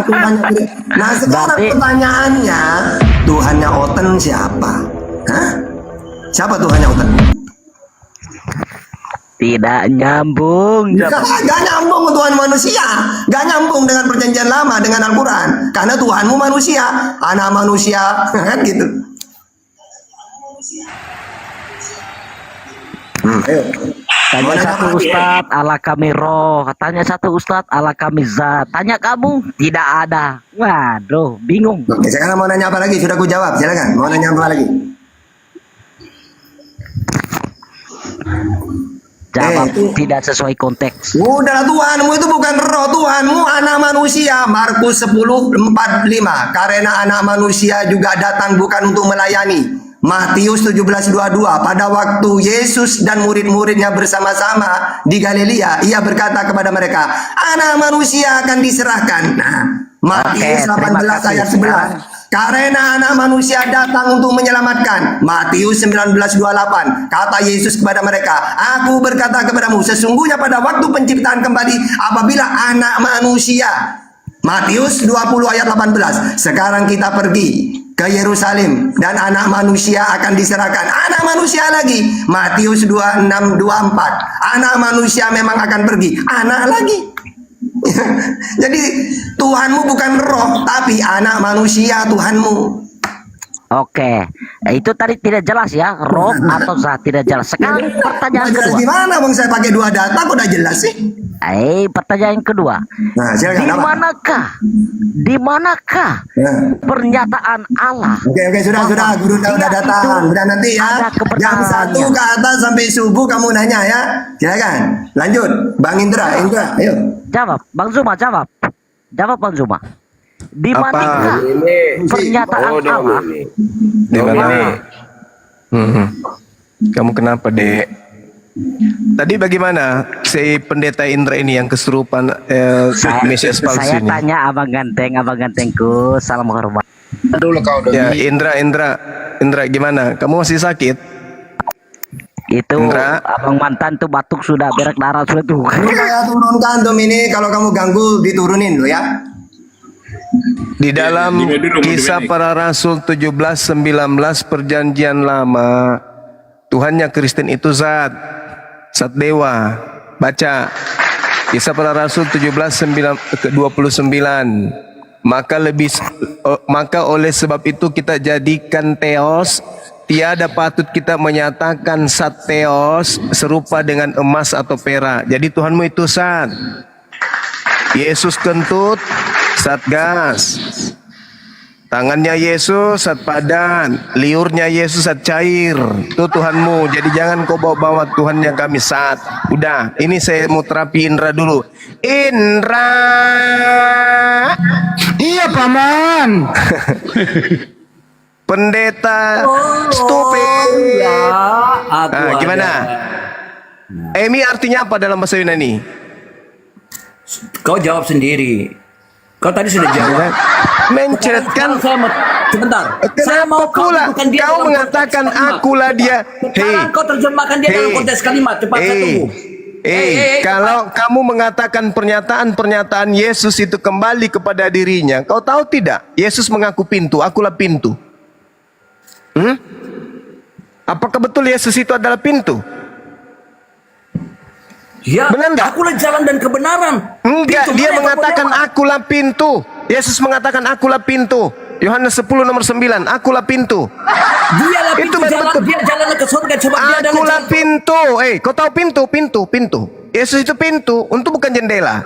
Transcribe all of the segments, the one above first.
bilang Tuhannya. Nah sekarang Berarti pertanyaannya, Tuhannya Oten siapa? Hah? Siapa Tuhannya Oten? tidak nyambung. Gak nyambung Tuhan manusia, gak nyambung dengan perjanjian lama dengan Al-Quran. Karena Tuhanmu manusia, anak manusia, kan gitu. Ayo. Tanya satu ustadz, Allah kami roh. Tanya satu ustadz, Allah kami zat. Tanya kamu, tidak ada. Waduh, bingung. Oke, sekarang mau nanya apa lagi? Sudah ku jawab, silakan. Mau nanya apa lagi? Jawab itu tidak sesuai konteks. udahlah, Tuhanmu itu bukan roh, Tuhanmu anak manusia. Markus 10:45. Karena anak manusia juga datang bukan untuk melayani. Matius 17:22. Pada waktu Yesus dan murid-muridnya bersama-sama di Galilea, ia berkata kepada mereka, anak manusia akan diserahkan. Nah, Matius 18 ayat 11. Karena anak manusia datang untuk menyelamatkan. Matius 19:28. Kata Yesus kepada mereka, aku berkata kepadamu, sesungguhnya pada waktu penciptaan kembali, apabila anak manusia. Matius 20 ayat 18. Sekarang kita pergi ke Yerusalem dan anak manusia akan diserahkan. Anak manusia lagi. Matius 26:24. Anak manusia memang akan pergi. Anak lagi. Jadi Tuhanmu bukan roh, tapi anak manusia Tuhanmu. Oke, itu tadi tidak jelas ya, roh atau zat tidak jelas. Sekarang pertanyaan Jelas kedua. gimana bang, saya pakai dua data kok udah jelas sih. Pertanyaan kedua. Nah, silakan. Di manakah pernyataan Allah? Oke, sudah, guru udah datang. Udah nanti ya. Jam 1 ke atas sampai subuh kamu nanya ya. Silakan. Lanjut, Bang Indra, ayo. Jawab, Bang Zuma, jawab. Jawab Bang Zuma. Di Apa? manakah pernyataan Allah? Di mana? Kamu kenapa, Dek? Tadi bagaimana si pendeta Indra ini yang kesurupan Mesias palsu Saya ini? tanya abang gantengku, salam hormat. Dulu kau Ya, Indra gimana? Kamu masih sakit? Itu Indra. abang mantan tuh batuk sudah berak darah sudah tuh. Ini saya turunkan tuh ini, kalau kamu ganggu diturunin lo ya. Di dalam Kisah Para Rasul 17-19 Perjanjian Lama, Tuhannya Kristen itu zat dewa. Baca Kisah Para Rasul 17:29. Maka oleh sebab itu kita jadikan teos, tiada patut kita menyatakan sat teos serupa dengan emas atau perak. Jadi Tuhanmu itu zat. Yesus kentut, zat gas. Tangannya Yesus zat padan, liurnya Yesus zat cair. Itu Tuhanmu. Jadi jangan kau bawa-bawa Tuhannya kami zat. Udah, ini saya mau terapi Indra dulu. Indra. Iya paman. Pendeta stupid. Gimana? Emi artinya apa dalam bahasa Yunani? Kau jawab sendiri. Kau tadi sudah jawab. Mencretkan. Sebentar. Saya Kenapa mau kau pula bukan dia kau dalam mengatakan konteks kalimat. akulah dia? Sekarang kau terjemahkan dia dalam konteks kalimat. Cepat saya tunggu. Kalau kamu mengatakan pernyataan Yesus itu kembali kepada dirinya, kau tahu tidak? Yesus mengaku pintu, akulah pintu. Apakah betul Yesus itu adalah pintu? Ya, Benar enggak? akulah jalan dan kebenaran. Enggak, Pintu dia mana yang kau mengatakan jawab? akulah pintu. Yesus mengatakan akulah pintu. Yohanes 10 nomor 9, akulah pintu. Dialah Itu pintu jalan, betul. dia jalan ke surga. Coba dia adalah Akulah jalan. pintu. Kau tahu pintu. Yesus itu pintu, untuk bukan jendela.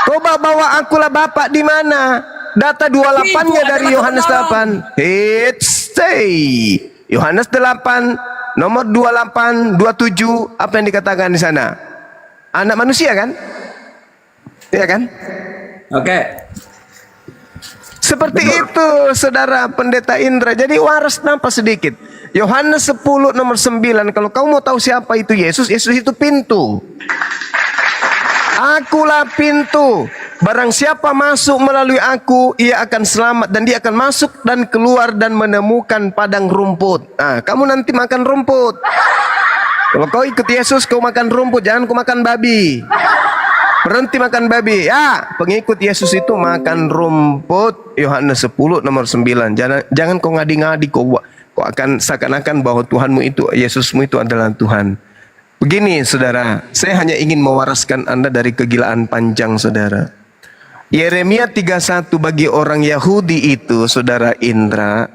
Kau bawa akulah Bapak di mana? Data 28-nya dari Yohanes 8. Stay. Yohanes 8 nomor 28, 27, apa yang dikatakan di sana? Anak manusia kan? Iya kan? Oke. Seperti itu, saudara pendeta Indra. Jadi waras nampak sedikit. Yohanes 10 nomor 9. Kalau kamu mau tahu siapa itu Yesus, Yesus itu pintu. Akulah pintu. Barang siapa masuk melalui aku, ia akan selamat. Dan dia akan masuk dan keluar dan menemukan padang rumput. Nah, kamu nanti makan rumput. Kalau kau ikut Yesus, kau makan rumput. Jangan kau makan babi. Berhenti makan babi. Ya, pengikut Yesus itu makan rumput. Yohanes 10 nomor 9. Jangan kau ngadi-ngadi kau akan seakan-akan bahwa Tuhanmu itu, Yesusmu itu adalah Tuhan. Begini saudara, saya hanya ingin mewaraskan Anda dari kegilaan panjang saudara. Yeremia 31 bagi orang Yahudi itu saudara Indra,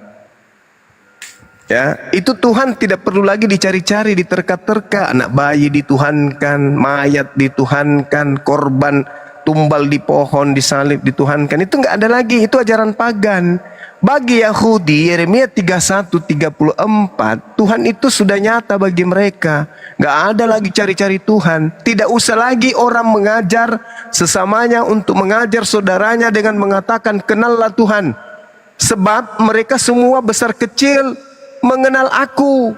ya, itu Tuhan tidak perlu lagi dicari-cari, diterka-terka. Anak bayi dituhankan, mayat dituhankan, korban tumbal di pohon, disalib dituhankan. Itu nggak ada lagi, itu ajaran pagan. Bagi Yahudi, Yeremia 31:34, Tuhan itu sudah nyata bagi mereka. Nggak ada lagi cari-cari Tuhan. Tidak usah lagi orang mengajar sesamanya untuk mengajar saudaranya dengan mengatakan, kenallah Tuhan. Sebab mereka semua besar kecil mengenal aku.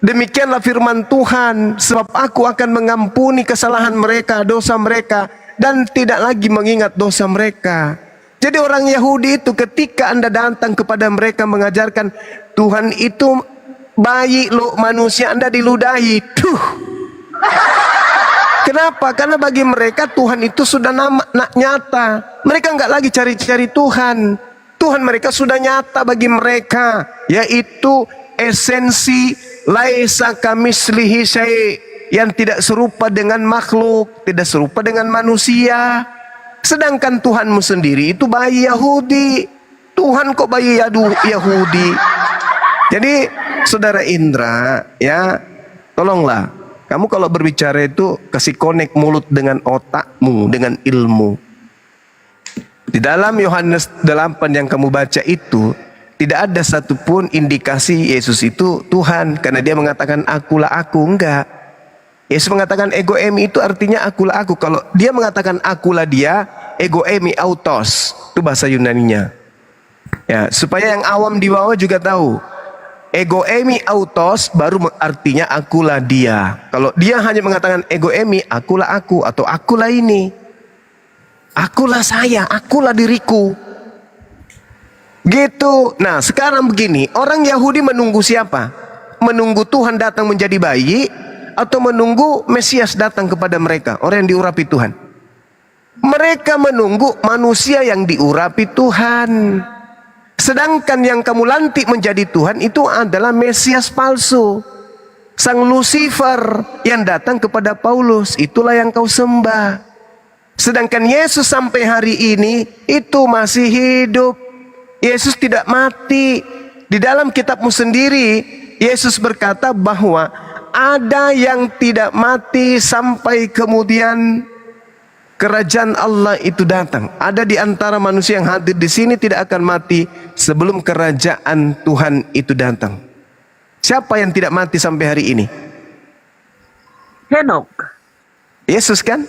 Demikianlah firman Tuhan, sebab aku akan mengampuni kesalahan mereka, dosa mereka, dan tidak lagi mengingat dosa mereka. Jadi orang Yahudi itu ketika Anda datang kepada mereka mengajarkan Tuhan itu bayi loh, manusia, Anda diludahi. Kenapa? Karena bagi mereka Tuhan itu sudah nyata. Mereka nggak lagi cari-cari Tuhan. Tuhan mereka sudah nyata bagi mereka, yaitu esensi laisa kamislihi syai', yang tidak serupa dengan makhluk, tidak serupa dengan manusia. Sedangkan Tuhanmu sendiri itu bayi Yahudi. Tuhan kok bayi Yahudi? Jadi saudara Indra, ya, tolonglah kamu kalau berbicara itu kasih connect mulut dengan otakmu, dengan ilmu. Di dalam Yohanes 8 yang kamu baca itu tidak ada satupun indikasi Yesus itu Tuhan, karena dia mengatakan akulah aku. Enggak. Yesus mengatakan ego emi itu artinya akulah aku. Kalau dia mengatakan akulah dia, ego emi autos, itu bahasa Yunaninya. Ya, supaya yang awam di bawah juga tahu. Ego emi autos baru artinya akulah dia. Kalau dia hanya mengatakan ego emi, akulah aku atau akulah ini. Akulah saya, akulah diriku. Gitu. Nah, sekarang begini, orang Yahudi menunggu siapa? Menunggu Tuhan datang menjadi bayi, atau menunggu Mesias datang kepada mereka, orang yang diurapi Tuhan? Mereka menunggu manusia yang diurapi Tuhan. Sedangkan yang kamu lantik menjadi Tuhan itu adalah Mesias palsu, sang Lucifer yang datang kepada Paulus. Itulah yang kau sembah. Sedangkan Yesus sampai hari ini itu masih hidup. Yesus tidak mati. Di dalam kitabmu sendiri Yesus berkata bahwa ada yang tidak mati sampai kemudian kerajaan Allah itu datang. Ada di antara manusia yang hadir di sini tidak akan mati sebelum kerajaan Tuhan itu datang. Siapa yang tidak mati sampai hari ini? Henok. Yesus kan?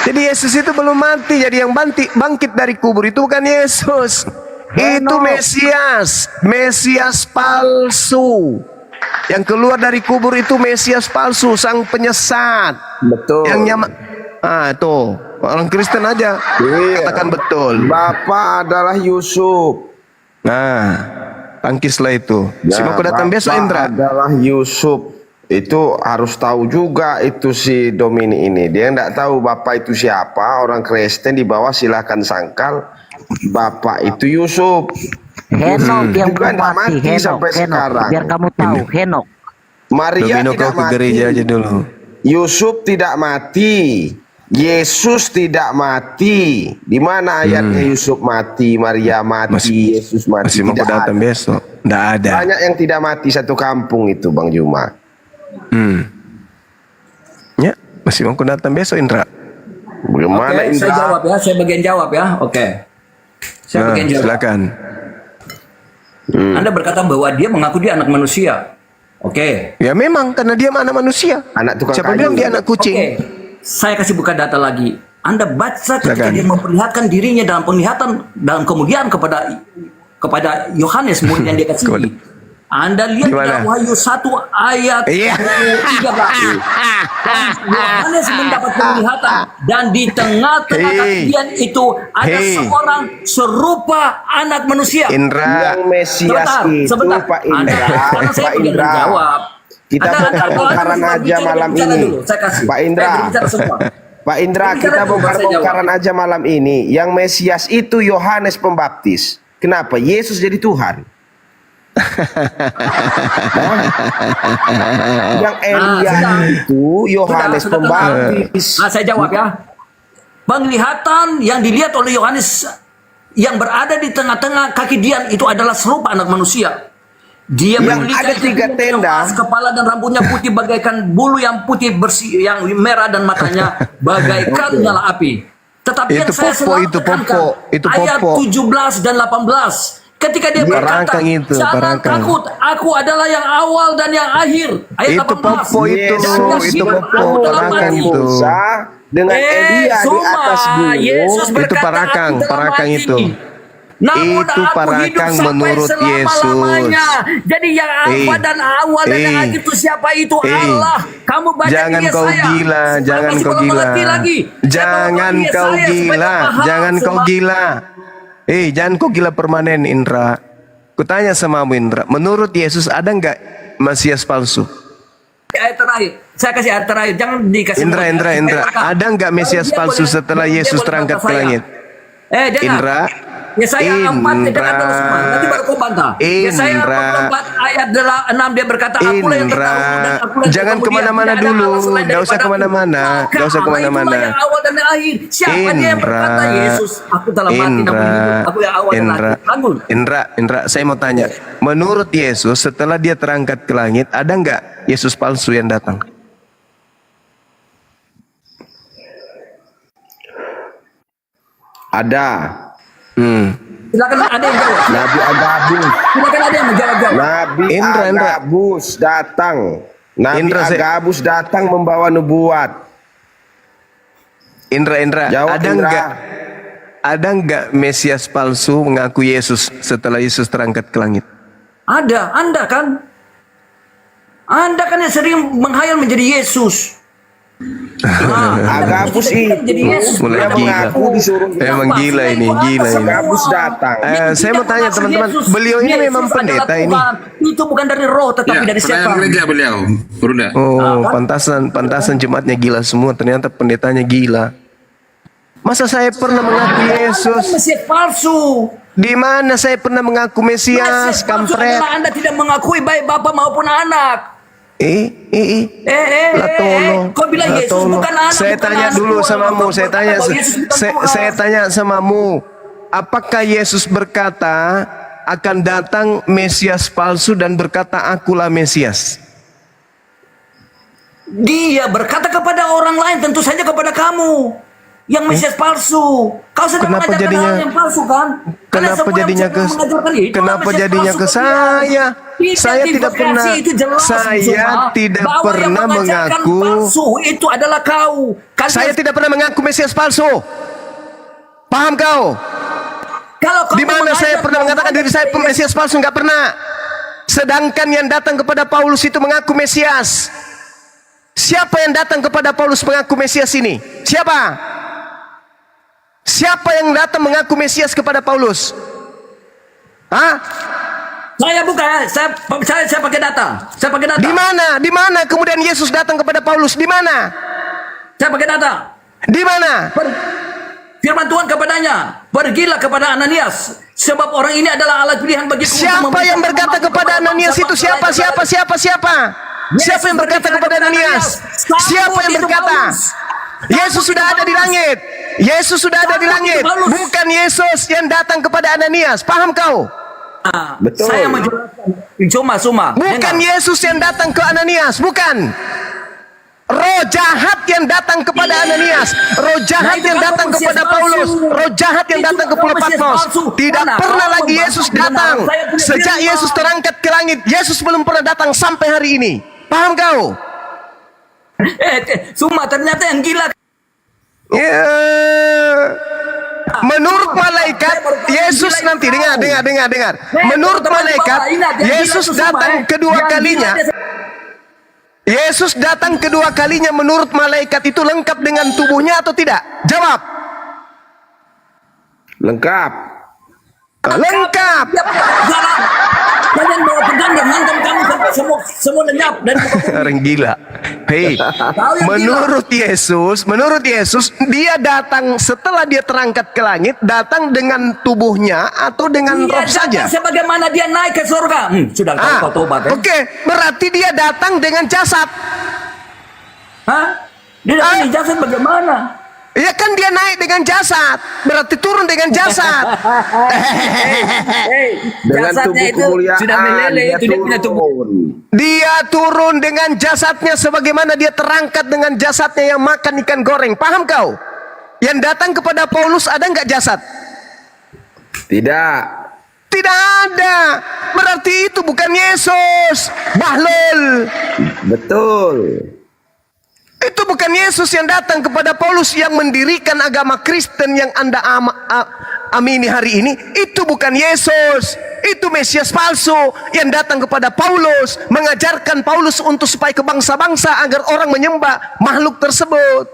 Jadi Yesus itu belum mati. Jadi yang bangkit dari kubur itu bukan Yesus. Itu Mesias. Mesias palsu. Yang keluar dari kubur itu Mesias palsu, sang penyesat. Betul. Yang tuh orang Kristen aja katakan betul. Bapak adalah Yusuf. Nah, tangkislah itu. Siapa kau datang besok, Indra? Adalah Yusuf. Itu harus tahu juga itu si Domini ini. Dia enggak tahu Bapak itu siapa. Orang Kristen di bawah silakan sangkal Bapak itu Yusuf. Henok yang Juga belum mati. mati sampai sekarang. Biar kamu tahu, Henok. Maria Domino, tidak kau ke mati. gereja aja dulu. Yusuf tidak mati. Yesus tidak mati. Di mana ayatnya Yusuf mati, Maria mati, Yesus mati? Masih mau Tidak datang ada. besok? Tidak ada. Banyak yang tidak mati satu kampung itu, Bang Juma. Ya, masih mau datang besok, Indra? Bagaimana Oke, saya jawab ya, saya bagian jawab ya. Oke. Saya bagian jawab. Silakan. Anda berkata bahwa dia mengaku dia anak manusia. Oke. Ya memang karena dia anak manusia. Anak tukang Siapa kayu. bilang dia anak kucing? Oke. Saya kasih buka data lagi. Anda baca ketika Silakan. dia memperlihatkan dirinya dalam penglihatan dalam kemudian kepada Yohanes murid yang dia kasih. Anda lihat Gimana? dalam Wahyu 1 ayat Iya. 13. Yohanes mendapat penglihatan dan di tengah-tengah kalian itu ada seorang serupa anak manusia. Indra. Yang Mesias itu Sebentar. Pak Indra. Karena saya Pak ingin Indra. menjawab. Kita bongkaran aja malam ini. Pak Indra. Pak Indra, kita bongkar-bongkaran aja malam ini. Yang Mesias itu Yohanes Pembaptis. Kenapa? Yesus jadi Tuhan. Yang Elia itu Yohanes Pembaptis. Nah, saya jawab ya. Penglihatan yang dilihat oleh Yohanes yang berada di tengah-tengah kaki dia itu adalah serupa anak manusia. Dia Yang memiliki ada 3 tenda. kepala dan rambutnya putih bagaikan bulu yang putih bersih, yang merah, dan matanya bagaikan nyala api. Tetapi yang Itu saya Popo, selalu itu tekankan, Popo, itu ayat Popo. 17 dan 18. Ketika dia berkata, Barangkang itu, jangan barangkang. takut, aku adalah yang awal dan yang akhir. Ayat Itu 18. Popo itu, Jangan itu hidup Popo, aku dalam barangkang hati. itu. Musa dengan Elia di Suma, atas gunung. Yesus Itu berkata, parakang, "Aku dalam parakang hati." itu. Namun Itu aku parakang hidup sampai menurut selama-lamanya. Jadi yang Alfa dan awal dan yang akhir itu siapa? Itu Allah. Kamu baca Jangan di kau Yesaya. gila, Supaya jangan masih kau belum gila. mengerti lagi. Saya Jangan bawa kau Yesaya supaya gila, paham jangan kau semua. gila. Jangan kau gila permanen, Indra. Kutanya sama kamu, Indra. Menurut Yesus ada nggak Mesias palsu? Ayat terakhir. Saya kasih ayat terakhir. Jangan dikasih. Indra. Ada nggak Mesias palsu setelah Yesus terangkat ke langit? Dengar. Indra. Yesaya 4 dengar dulu semua. Nanti baru kau bantah. Yesaya 4 ayat 6 dia berkata, akulah yang terdahulu dan akulah yang Jangan kemudian. kemana-mana Tidak ada dulu. Allah selain Nggak usah daripadaku. kemana-mana. Maka Nggak usah Allah kemana-mana. itulah yang awal dan yang akhir. Siapa dia yang berkata, Yesus, aku dalam hati namun hidup. Aku yang awal dan akhir. Bangun. Indra, saya mau tanya. Menurut Yesus setelah dia terangkat ke langit, ada nggak Yesus palsu yang datang? Ada. Silakan ada yang jawab. Nabi Agabus. Silakan ada yang menjawab. Nabi Indra. Agabus datang. Nabi Indra, Agabus datang membawa nubuat. Indra, Jawab, ada Indra. nggak Mesias palsu mengaku Yesus setelah Yesus terangkat ke langit? Ada, Anda kan? Anda kan yang sering menghayal menjadi Yesus. Agabus itu Mulai dia gila. mengaku disuruh. Emang gila ini, gila ini. Agabus datang. Saya mau tanya teman-teman, beliau ini memang pendeta ini? Itu bukan dari roh tetapi dari pelayan siapa? gereja beliau. Berudah. Oh, pantasan jemaatnya gila semua. Ternyata pendetanya gila. Masa saya pernah mengaku Yesus? Mesias palsu. Di mana saya pernah mengaku Mesias, Mesias palsu kampret? adalah Anda tidak mengakui baik Bapa maupun anak. Lah tolong. Kau bilang Lah Yesus tolong. bukan anak. Saya bukan tanya anak. dulu Kau samamu, berkata saya tanya bahwa Yesus bukan saya, Tuhan. saya tanya samamu, apakah Yesus berkata akan datang Mesias palsu dan berkata akulah Mesias? Dia berkata kepada orang lain, tentu saja kepada kamu yang Mesias palsu. Kau sedang Kenapa mengajarkan jadinya- hal yang palsu kan? Karena Kenapa semua yang jadinya sedang ke mengajarkan itu kenapa Mesias jadinya palsu ke kemudian. saya tidak pernah Itu jelas, saya Zuma, tidak bahwa pernah yang mengajarkan mengaku palsu itu adalah kau. Kalian- saya tidak pernah mengaku Mesias palsu. Paham kau? Kalau kau Di mana saya mengajak pernah mengatakan diri saya Mesias palsu? Enggak pernah. Sedangkan yang datang kepada Paulus itu mengaku Mesias. Siapa yang datang kepada Paulus mengaku Mesias ini? Siapa? Siapa yang datang mengaku Mesias kepada Paulus? Hah? Saya bukan, saya pakai data. Saya pakai data. Di mana? Di mana kemudian Yesus datang kepada Paulus? Di mana? Saya pakai data. Di mana? Firman Tuhan kepadanya, pergilah kepada Ananias, sebab orang ini adalah alat pilihan bagiku. untuk Siapa yang memberitakan berkata nama kepada Ananias itu? Siapa? Siapa yang berkata kepada Ananias? Siapa yang berkata? Yesus sudah ada di langit. Yesus sudah ada di langit. Bukan Yesus yang datang kepada Ananias. Paham kau? Betul. Saya menjelaskan. Cuma. Bukan Yesus yang datang ke Ananias. Bukan. Roh jahat yang datang kepada Ananias, roh jahat yang datang kepada Paulus, roh jahat yang datang kepada Patmos. Tidak pernah lagi Yesus datang. Sejak Yesus terangkat ke langit, Yesus belum pernah datang sampai hari ini. Paham kau? Cuma ternyata yang gila. Ya. Menurut malaikat, Yesus nanti dengar. Menurut malaikat, Yesus datang kedua kalinya. Yesus datang kedua kalinya menurut malaikat itu lengkap dengan tubuhnya atau tidak? Jawab. Lengkap. Lengkap. Jangan bawa pedang dan hantam kamu sampai semua lenyap dan Orang gila. Hei, Tahu yang menurut Yesus, dia datang setelah dia terangkat ke langit, datang dengan tubuhnya atau dengan roh saja. Sebagaimana dia naik ke surga. Sudah tahu kau tobat. Oke, berarti dia datang dengan jasad. Hah? Dia datang di jasad bagaimana? Ya kan dia naik dengan jasad, berarti turun dengan jasad. Dengan Jasadnya tubuh itu kemuliaan sudah meleleh, dia itu dia punya tubuh. turun. Dia turun dengan jasadnya sebagaimana dia terangkat dengan jasadnya yang makan ikan goreng. Paham kau? Yang datang kepada Paulus ada nggak jasad? Tidak. Tidak ada. Berarti itu bukan Yesus. Bahlul. Betul. Itu bukan Yesus yang datang kepada Paulus yang mendirikan agama Kristen yang Anda amini hari ini. Itu bukan Yesus. Itu Mesias palsu yang datang kepada Paulus, mengajarkan Paulus untuk supaya ke bangsa-bangsa agar orang menyembah makhluk tersebut.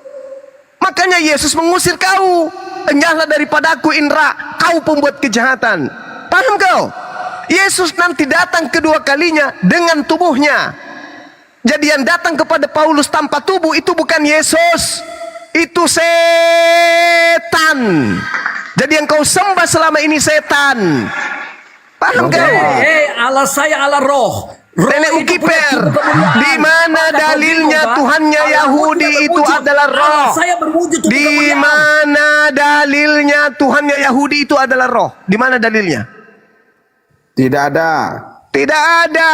Makanya Yesus mengusir kau. Enyahlah daripadaku Indra, kau pembuat kejahatan. Paham kau? Yesus nanti datang kedua kalinya dengan tubuhnya. Jadi yang datang kepada Paulus tanpa tubuh itu bukan Yesus, itu setan. Jadi yang kau sembah selama ini setan. Paham kau? Allah saya Allah roh. Nenek Ukiper, di mana dalilnya Tuhannya Yahudi itu adalah roh? Saya berwujud tubuh Di kemuliaan. mana dalilnya Tuhannya Yahudi itu adalah roh? Di mana dalilnya? Tidak ada. Tidak ada.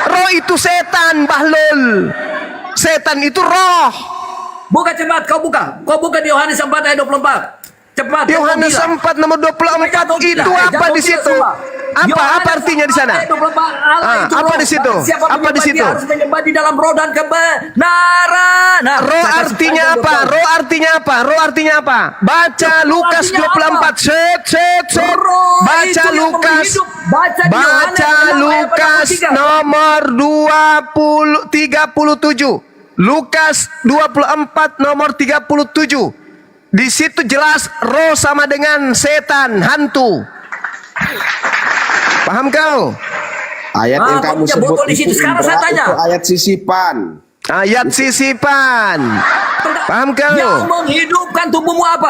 Roh itu setan, Bahlul. Setan itu roh. Buka cepat, kau buka. Kau buka di Yohanes 4 ayat 24. Cepat. Yohanes 4 nomor 24 itu apa di situ? Apa artinya di sana? Apa di situ? Apa di situ? Harus menyembah di dalam roh dan kebenaran. Nah, Roh artinya apa? Roh artinya apa? Roh artinya apa? Baca Lukas 24. Set. Baca Lukas. Baca Lukas nomor 37. Lukas 24 nomor 37. Di situ jelas roh sama dengan setan, hantu. Paham kau? Ayat yang kamu punya sebut botol di situ. itu, Sekarang saya Indra, tanya. itu ayat sisipan. Ayat sisipan. Paham kau? Yang menghidupkan tubuhmu apa?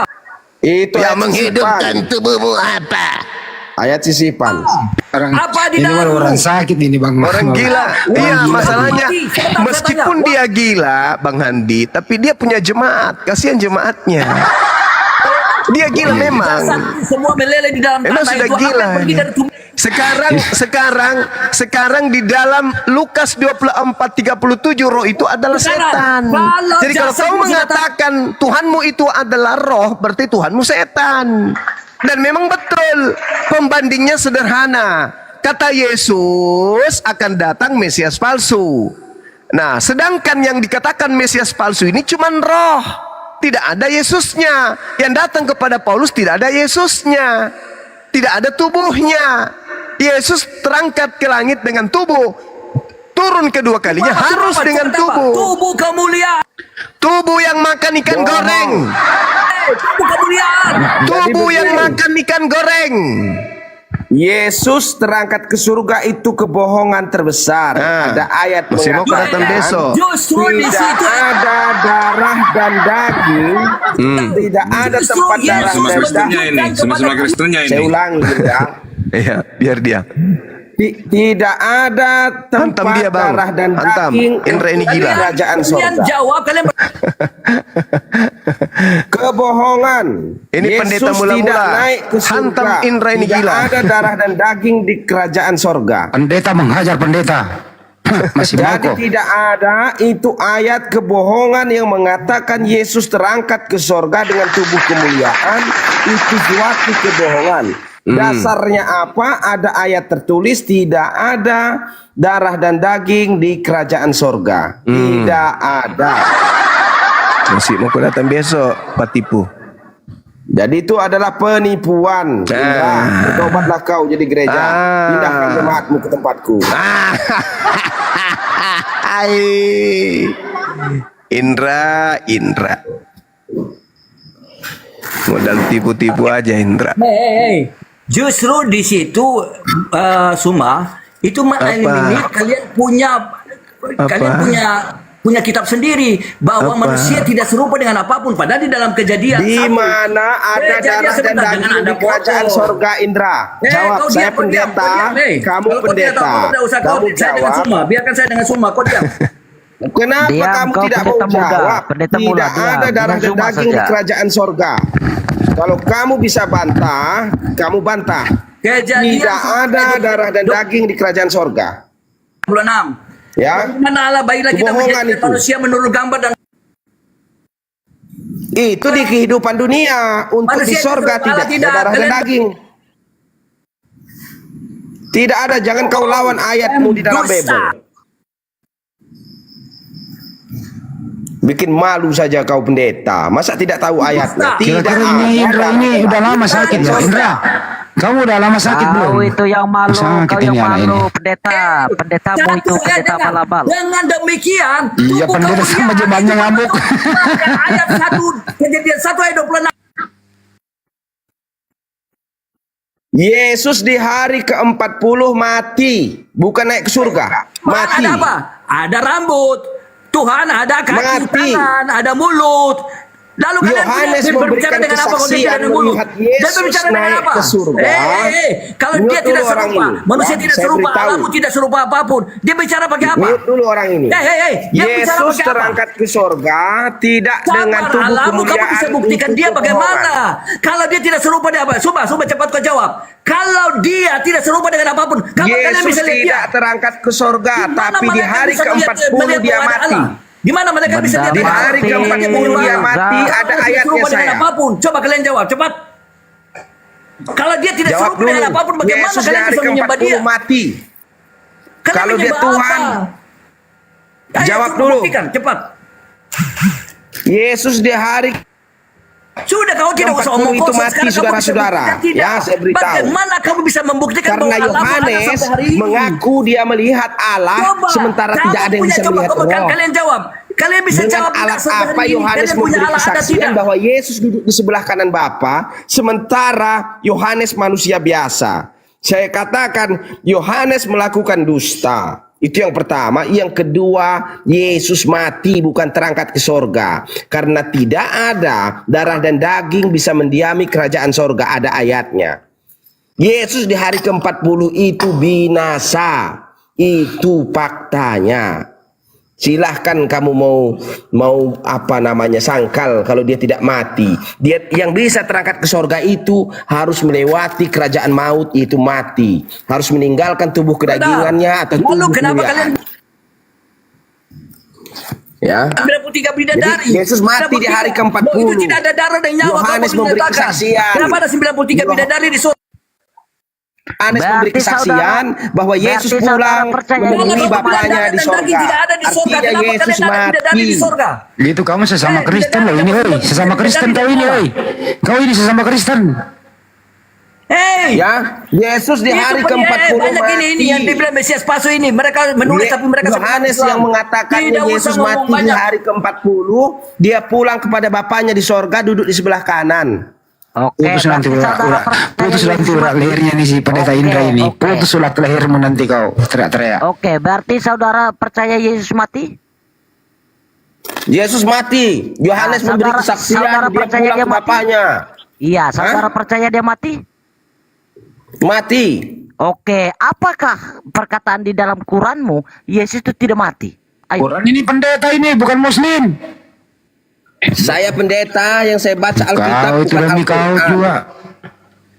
Itu ayat sisipan. tubuhmu apa? Ayat sisipan. Apa di Ini mah dalammu? orang sakit ini bang. Orang gila. Iya, gila. masalahnya Sebentar, meskipun saya tanya. dia gila, Bang Handi, tapi dia punya jemaat. Kasihan jemaatnya. Dia gila memang. Jasad semua meleleh di dalam Emang tanah sudah itu. Apa gila yang pergi ini. dari tubuh? Sekarang di dalam Lukas 24:37 roh itu adalah setan. Kalau Jadi kalau jasad kau sudah mengatakan Tuhanmu itu adalah roh, berarti Tuhanmu setan. Dan memang betul, pembandingnya sederhana. Kata Yesus akan datang Mesias palsu. Nah, sedangkan yang dikatakan Mesias palsu ini cuman roh. Tidak ada Yesusnya. Yang datang kepada Paulus tidak ada Yesusnya. Tidak ada tubuhnya. Yesus terangkat ke langit dengan tubuh. Turun kedua kalinya harus dengan tubuh. Tubuh kemuliaan. Tubuh yang makan ikan goreng. Tubuh kemuliaan. Tubuh yang makan ikan goreng. Yesus terangkat ke surga itu kebohongan terbesar. Nah, Ada ayat masih mau mengatakan, datang besok. Justru di tidak situ ada darah dan daging, tidak ada Justru tempat Yesus darah dan menunjukkan daging. kepada Kristennya Saya ini. ulangi, ya. Iya, biar dia. Tidak ada Hantam tempat dia, Bang. darah dan Hantam. daging Indra ini untuk gila. kerajaan Kalian sorga. jawab kalian Kebohongan. Ini Yesus pendeta mula-mula. tidak naik ke surga. Hantam Indra ini tidak gila. ada darah dan daging di kerajaan sorga. Pendeta menghajar pendeta. Masih Jadi mogok. tidak ada itu ayat kebohongan yang mengatakan Yesus terangkat ke sorga dengan tubuh kemuliaan. Itu suatu kebohongan. Dasarnya apa? Ada ayat tertulis tidak ada darah dan daging di kerajaan sorga. Tidak ada. Masih mau datang besok, Pak Tipu. Jadi itu adalah penipuan. Indra, bertobatlah kau jadi gereja. Pindahkan jemaatmu ke tempatku. Indra. Modal tipu-tipu aja Indra. Hey, justru di situ Suma Itu ini kalian punya kitab sendiri bahwa Apa? manusia tidak serupa dengan apapun. Padahal di dalam Kejadian Di 1, mana ada Kejadian darah dan sebentar, daging jangan di Anda kerajaan potong. sorga, Indra? Jawab, kau saya diam, kau diam, pendeta, kau diam, kamu Kalau kau tidak pendeta. tahu, tidak usah kau, Kamu saya dengan jawab. summa. Biarkan saya dengan summa, kau diam. Kenapa Diam, kamu kau tidak mau pendeta muda. jawab? Pendeta muda, Tidak diam. ada darah Dengan dan cuma daging di saja. kerajaan sorga. Kalau kamu bisa bantah, kamu bantah. Kejadian Tidak ada darah dan daging di kerajaan sorga. 26. Ya, Mana Allah baiklah kita Kebohongan menjadi itu. manusia menurut gambar dan itu di kehidupan dunia. Untuk di Manusia sorga itu Allah tidak ada tidak. darah dan Kalian- daging. Tidak ada. Jangan kau lawan ayatmu di dalam Dusta. Bible. Bikin malu saja kau pendeta. Masa tidak tahu ayatnya? Tidak Kira-kira ini Indra ada. ini udah lama sakit ya Indra. Kamu udah lama sakit belum? Kau itu yang malu, Sakit kau yang ini anak malu, ini. pendeta. Pendetamu Satu, itu pendeta dengan- balabal. Dengan demikian, Iya, tubuh pendeta kau sama dia jemaatnya itu ngambuk. mengatakan ayat 1 Kejadian 1 ayat 26. Yesus di hari ke-40 mati, bukan naik ke surga. Mati. Ada apa? Ada rambut. Tuhan ada kaki, Mati. tangan, ada mulut. Lalu kalian Yohanes berbicara memberikan dengan apa kalau dia kesaksian tidak ada mulut? melihat Dia Yesus berbicara dengan naik apa? ke surga. Kalau Menurut dia tidak dulu orang serupa, ini. manusia Ya, tidak saya serupa, beritahu. alammu tidak serupa apapun. Dia bicara pakai apa? Mute dulu orang ini. Dia bicara Yesus pakai apa? terangkat ke surga tidak dengan Sabar, tubuh alammu kamu kemuliaan bisa buktikan untuk dia bagaimana. kebohongan. Kalau dia tidak serupa dengan apa? Coba cepat kau jawab. Kalau dia tidak serupa dengan apapun, kamu kalian Yesus bisa lihat dia. tidak terangkat ke surga, Di mana tapi di mereka hari bisa melihat- ke-40 melihat dia bahwa ada mati. Allah? Di mana mereka bisa lihat Di bahwa hari ada Allah? ke-40 dia mati, Kalau ada Kalau dia ayatnya serupa dengan saya. apapun, coba kalian jawab cepat. Kalau dia tidak Jawab serupa dengan dulu. apapun, bagaimana Yesus di kalian hari bisa menyembah dia? ke-40 mati. Kalian Kalau dia menyembah Tuhan, apa? Ayo, jawab coba dulu. buktikan, cepat. Yesus di hari Sudah kau tidak usah 40 omong itu kosong, mati, sekarang kamu bisa saudara-saudara. buktikan tidak. Ya, saya beritahu. Bagaimana kamu bisa membuktikan karena bahwa Allah ada Yohanes sampai hari ini? mengaku dia melihat Allah Coba, sementara kamu tidak ada yang punya, bisa coba, melihat coba, roh. Kalian jawab. Kalian bisa Dengan jawab alat tidak sampai apa hari ini. Yohanes Kalian punya memberi Allah ada kesaksian tidak? bahwa Yesus duduk di sebelah kanan Bapa, sementara Yohanes manusia biasa. Saya katakan Yohanes melakukan dusta. Itu yang pertama. Yang kedua, Yesus mati bukan terangkat ke sorga. Karena tidak ada darah dan daging bisa mendiami kerajaan sorga. Ada ayatnya. Yesus di hari ke-40 itu binasa. Itu faktanya. Silahkan kamu mau apa namanya sangkal kalau dia tidak mati. Dia yang bisa terangkat ke sorga itu harus melewati kerajaan maut, itu mati. Harus meninggalkan tubuh kedagingannya atau tubuh Lalu kenapa kemuliaan. Ya. 93 bidadari. Jadi, Yesus mati di hari ke-40. Itu tidak ada darah dan nyawa. Yohanes Kau memberi menyatakan. kesaksian. Kenapa ada 93 bidadari di surga? Yohanes memberi kesaksian bahwa Yesus berarti saudara pulang percaya menemui Yesus Bapaknya darah di dan sorga. daging tidak ada di sorga. Artinya Kenapa Yesus kalian ada bidadari mati. di sorga? Gitu kamu sesama Kristen loh ini, oi. Sesama Kristen kau ini, oi. Kau ini sesama Kristen. Hei, Ya, Yesus di itu hari pun, ke-40 banyak mati. ini yang dibilang Mesias palsu ini. Mereka menulis tapi mereka Yohanes sebenarnya yang mengatakan tidak usah Yesus ngomong mati di banyak. hari ke-40, dia pulang kepada Bapaknya di sorga, duduk di sebelah kanan. Oke, Putus nanti berarti urat, saudara urat. percaya Putus nanti Yesus urat mati. lehernya nih si pendeta Oke, Indra ini. oke. Putus urat lehermu nanti kau teriak-teriak. Oke, berarti saudara percaya Yesus mati? Yesus mati. Yohanes Nah, memberi saudara- kesaksian saudara dia percaya pulang dia ke mati? Bapaknya. Iya, saudara percaya dia mati? Mati. Oke, apakah perkataan di dalam Quranmu Yesus itu tidak mati? Ayo. Quran ini pendeta ini bukan Muslim. Saya pendeta yang saya baca Alkitab Kau itu bukan demi kau Al-Quran. juga.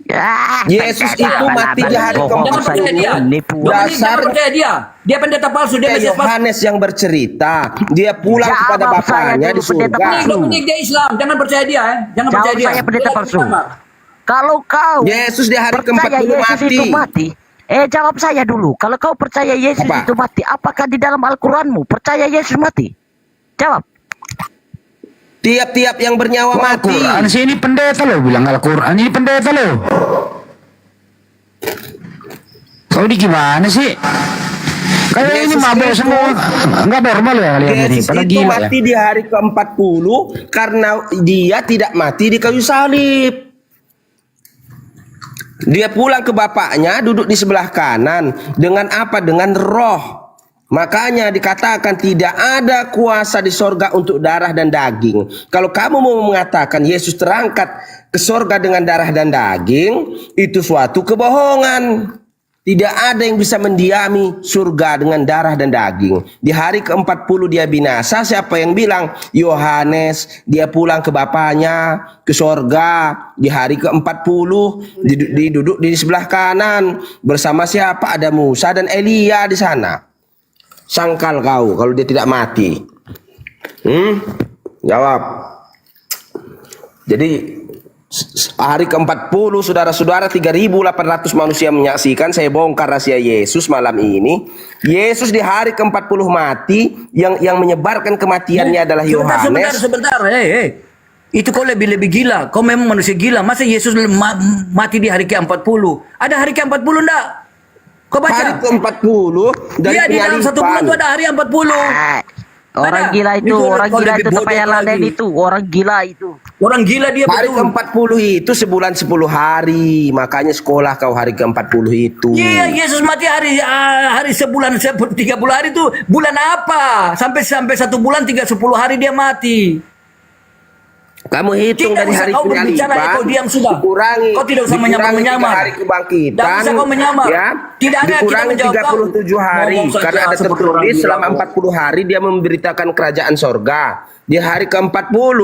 Ya, Yesus itu mati di hari bohong, Jangan ke-40. percaya dia. Nipu. Dominik, jangan Dasar- percaya dia. Dia pendeta palsu, dia Mesias palsu. Yohanes yang bercerita, dia pulang Jawab kepada saya Bapaknya dulu, di pendeta surga. palsu. Dominik dia Islam, jangan percaya dia. Jangan Jawab percaya dia. saya pendeta Dia palsu. pertama. Kalau kau Yesus di hari percaya ke-40 Yesus mati. itu mati, jawab saya dulu. Kalau kau percaya Yesus Apa? itu mati, apakah di dalam Al-Quranmu percaya Yesus mati? Jawab. Tiap-tiap yang bernyawa mati. Al-Quran sih ini pendeta loh, bilang Al-Quran ini pendeta loh. Kau ini gimana sih? Kayak ini Yesus mabuk itu- semua. Enggak normal ya kalian ini. Yesus Padahal itu gila ya. mati di hari ke-40 karena dia tidak mati di kayu salib. Dia pulang ke bapaknya, duduk di sebelah kanan. Dengan apa? Dengan roh. Makanya dikatakan tidak ada kuasa di sorga untuk darah dan daging. Kalau kamu mau mengatakan Yesus terangkat ke sorga dengan darah dan daging, itu suatu kebohongan. Tidak ada yang bisa mendiami surga dengan darah dan daging. Di hari ke-40 dia binasa. Siapa yang bilang? Yohanes. Dia pulang ke bapaknya, ke sorga. Di hari ke-40 duduk di sebelah kanan. Bersama siapa? Ada Musa dan Elia di sana. Sangkal kau kalau dia tidak mati. Jawab. Jadi hari ke-40 saudara-saudara 3.800 manusia menyaksikan. Saya bongkar rahasia Yesus malam ini. Yesus di hari ke-40 mati. Yang menyebarkan kematiannya adalah Yohanes. Sebentar. Itu kau lebih gila. Kau memang manusia gila. Masa Yesus mati di hari ke-40? Ada hari ke-40 enggak? Kau baca. Hari ke-40 dari Iya, di dalam satu bulan itu ada hari 40. Orang Ada. gila itu, Itu orang kau gila lebih itu bodoh supaya laden lagi. itu, orang gila itu. Orang gila dia Hari betul. ke-40 itu sebulan 10 hari. Makanya sekolah kau hari ke-40 itu. Iya, Yesus mati hari sebulan 30 hari itu bulan apa? Sampai 1 bulan 10 hari dia mati. Kamu hitung Tidak dari usah hari kau berbicara, penyaliban, kau diam sudah. dikurangi, Kau tidak usah dikurangi menyamar-menyamar. 3 hari kebangkitan, Tidak usah kau menyamar. ya, Tidak ada, kita dikurangi menjawab kau. 37 hari, Ngomong saja karena ada seperti orang tertulis gila selama kau. 40 hari dia memberitakan kerajaan sorga. Di hari ke-40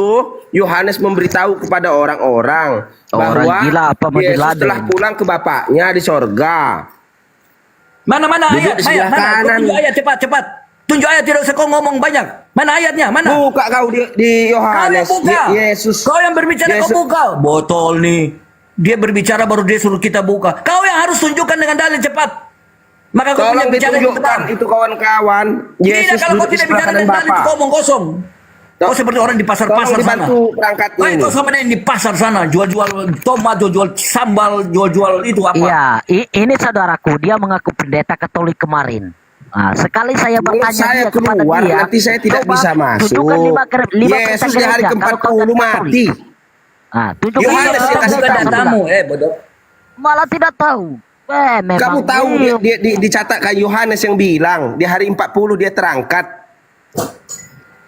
Yohanes memberitahu kepada orang-orang Orang bahwa gila apa Yesus Laden? telah pulang ke bapaknya di sorga. Mana Duduk ayat? di sebelah Mana? Kau kanan. tunjuk ayat cepat. Tunjuk ayat, tidak usah kau ngomong banyak. Mana ayatnya? Mana? Buka kau di Kau yang Yohanes. buka. Yesus. Kau yang berbicara, Yesus- kau buka. Botol nih. Dia berbicara baru dia suruh kita buka. Kau yang harus tunjukkan dengan dalil cepat. Maka kau Tolong punya bicara yang ditunjukkan benar. itu kawan-kawan. Tidak, Yesus kalau kau duduk di tidak sebelah bicara kanan dengan dalil, Bapa. kau omong kosong. Kau seperti orang di pasar-pasar Tolong sana. dibantu perangkatnya Baik, ini. kau sama yang di pasar sana. Jual-jual tomat, jual-jual sambal, jual-jual itu apa. Iya, ini saudaraku, dia mengaku pendeta Katolik kemarin. Nah, sekali saya Kalau bertanya saya dia kepada keluar, dia, nanti saya tidak coba bisa masuk. tunjukkan lima Yesus di hari gereja, kalau kau ke-40 kan mati. Katolik. Nah, tunjukkan Yohanes lima yang gereja kasih bukan tahu. datamu, bodoh. Malah tidak tahu. Memang Kamu tahu real. dicatatkan Yohanes yang bilang di hari 40 dia terangkat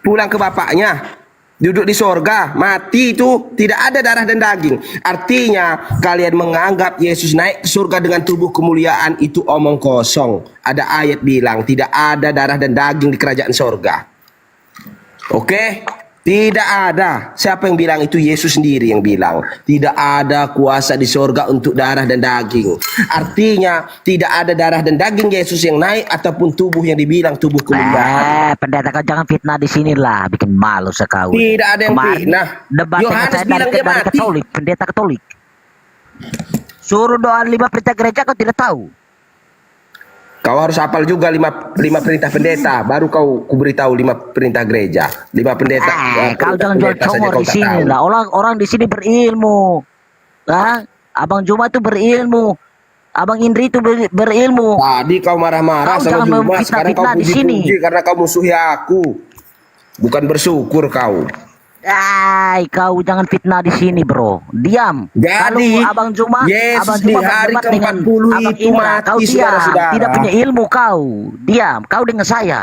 pulang ke bapaknya. Duduk di sorga, mati itu tidak ada darah dan daging. Artinya kalian menganggap Yesus naik ke surga dengan tubuh kemuliaan itu omong kosong. Ada ayat bilang tidak ada darah dan daging di kerajaan sorga. Oke? Tidak ada. Siapa yang bilang itu? Yesus sendiri yang bilang. Tidak ada kuasa di sorga untuk darah dan daging. Artinya tidak ada darah dan daging Yesus yang naik ataupun tubuh yang dibilang tubuh kemuliaan. Pendeta kau jangan fitnah di sini lah, bikin malu sekali. Tidak ada yang Kemarin fitnah. Debat dengan Yohanes saya bilang dia dari mati. Katolik, pendeta Katolik. Suruh doa 5 perintah gereja kau tidak tahu. Kau harus hafal juga lima perintah pendeta. Baru kau kuberitahu 5 perintah gereja. 5 pendeta. Kau jangan jual pendeta saja comor kau di tak sini tahu. lah. Orang di sini berilmu. Lah, Abang Juma itu berilmu. Abang Indri itu berilmu. Tadi kau marah-marah Kau sama jangan Juma. memfitnah-fitnah Sekarang kau di sini. puji-puji karena kau musuhi aku. Bukan bersyukur kau. Kau jangan fitnah di sini, bro. Diam. Jadi, Kalau Abang Juma, Yesus Abang di Juma hari berdebat dengan ke-40 Abang itu Indra, mati, kau diam. saudara-saudara. Tidak punya ilmu kau. Diam. Kau dengan saya.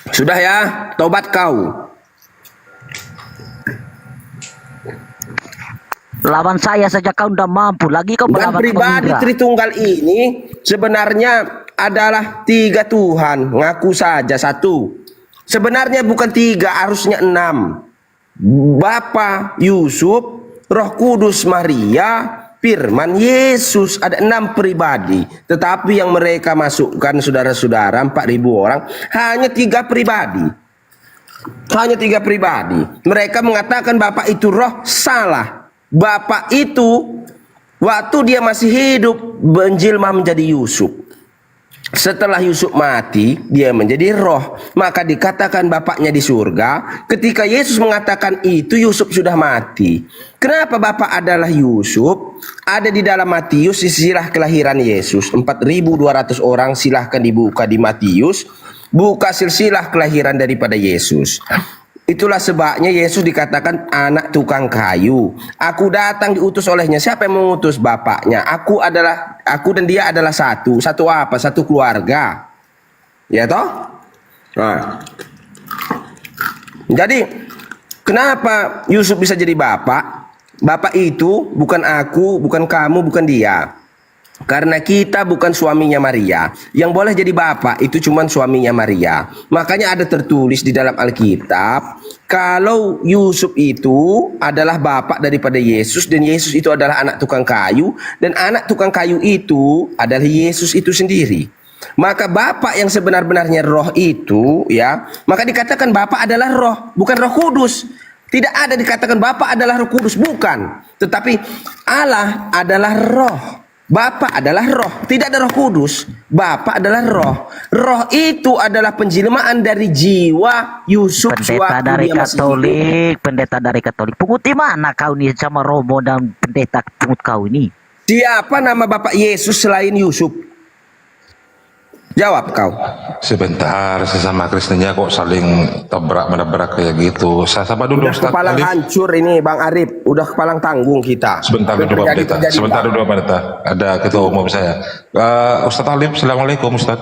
Sudah ya, tobat kau. Lawan saya saja kau tidak mampu. Lagi kau Dan melawan Abang pribadi Indra. Tritunggal ini sebenarnya adalah 3 Tuhan. Ngaku saja 1. Sebenarnya bukan 3, harusnya 6. Bapa Yusuf, Roh Kudus Maria, Firman Yesus. Ada 6 pribadi. Tetapi yang mereka masukkan saudara-saudara 4.000 orang hanya 3 pribadi. Hanya 3 pribadi. Mereka mengatakan Bapak itu roh, salah. Bapak itu waktu dia masih hidup menjelma menjadi Yusuf. Setelah Yusuf mati, dia menjadi roh. Maka dikatakan bapaknya di surga. Ketika Yesus mengatakan itu, Yusuf sudah mati. Kenapa bapak adalah Yusuf? Ada di dalam Matius, silsilah kelahiran Yesus. 4.200 orang, silahkan dibuka di Matius. Buka silsilah kelahiran daripada Yesus. Itulah sebabnya Yesus dikatakan anak tukang kayu. Aku datang diutus olehnya. Siapa yang mengutus? Bapaknya. Aku dan dia adalah satu. Satu apa? Satu keluarga. Ya toh? Nah. Jadi kenapa Yusuf bisa jadi bapak? Bapak itu bukan aku, bukan kamu, bukan dia. Karena kita bukan suaminya Maria. Yang boleh jadi bapak itu cuma suaminya Maria. Makanya ada tertulis di dalam Alkitab, kalau Yusuf itu adalah bapak daripada Yesus, dan Yesus itu adalah anak tukang kayu, dan anak tukang kayu itu adalah Yesus itu sendiri. Maka bapak yang sebenar-benarnya roh itu, ya, maka dikatakan bapak adalah roh, bukan Roh Kudus. Tidak ada dikatakan bapak adalah Roh Kudus, bukan. Tetapi Allah adalah roh. Bapa adalah roh, tidak ada Roh Kudus. Bapa adalah roh. Roh itu adalah penjelmaan dari jiwa Yusuf Pendeta sewaktu dari dia masih hidup. Katolik, pendeta dari Katolik. Pungut di mana kau nih sama Romo dan pendeta pungut kau ini? Siapa nama Bapak Yesus selain Yusuf? Jawab kau. Sebentar, sesama Kristennya kok saling tabrak-menabrak kayak gitu. Saya sama dulu Udah Ustaz kepala Alif. hancur ini Bang Arif. Udah kepala tanggung kita. Sebentar dulu Pak Pendeta. Sebentar dulu Pak Pendeta. Ada ketua umum saya. Ustaz Alif, Assalamualaikum Ustaz.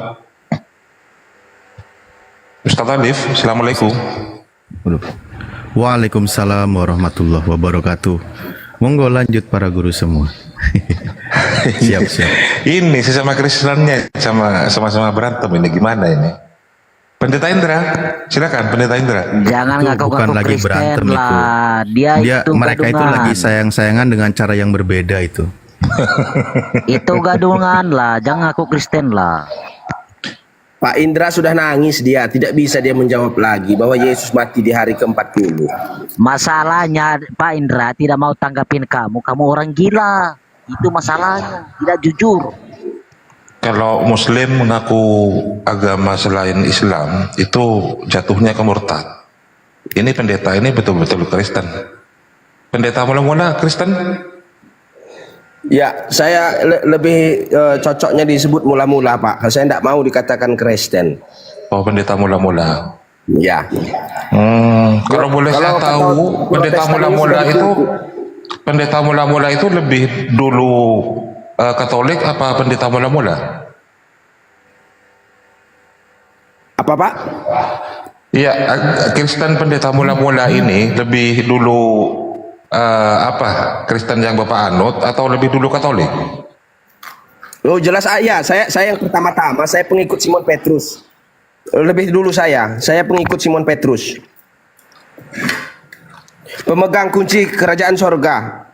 Ustaz Alif, Assalamualaikum. Waalaikumsalam warahmatullahi wabarakatuh. Monggo lanjut para guru semua. Siap. Ini sesama Kristennya sama-sama berantem ini gimana ini? Pendeta Indra, silakan Pendeta Indra. Jangan Itu ngaku-ngaku bukan lagi Kristen berantem itu. lah. Dia itu Mereka itu gadungan. lagi sayang-sayangan dengan cara yang berbeda itu. Itu gadungan lah. Jangan ngaku Kristen lah. Pak Indra sudah nangis dia. Tidak bisa dia menjawab lagi bahwa Yesus mati di hari ke-40. Masalahnya Pak Indra tidak mau tanggapin kamu. Kamu orang gila. Itu masalahnya. Tidak jujur. Kalau Muslim mengaku agama selain Islam itu jatuhnya ke murtad. Ini pendeta ini betul-betul Kristen. Pendeta mula-mula Kristen? Ya, saya lebih cocoknya disebut mula-mula Pak. Saya tidak mau dikatakan Kristen. Oh, pendeta mula-mula. Ya. Kalau boleh saya Kalau tahu, pendeta Protestan mula-mula sudah itu ditutup. pendeta mula-mula itu lebih dulu Katolik apa pendeta mula-mula? Apa Pak? Iya, Kristen pendeta mula-mula ini lebih dulu apa? Kristen yang Bapak anut atau lebih dulu Katolik? Oh jelas ya, saya yang pertama-tama saya pengikut Simon Petrus. Lebih dulu saya pengikut Simon Petrus. Pemegang kunci kerajaan sorga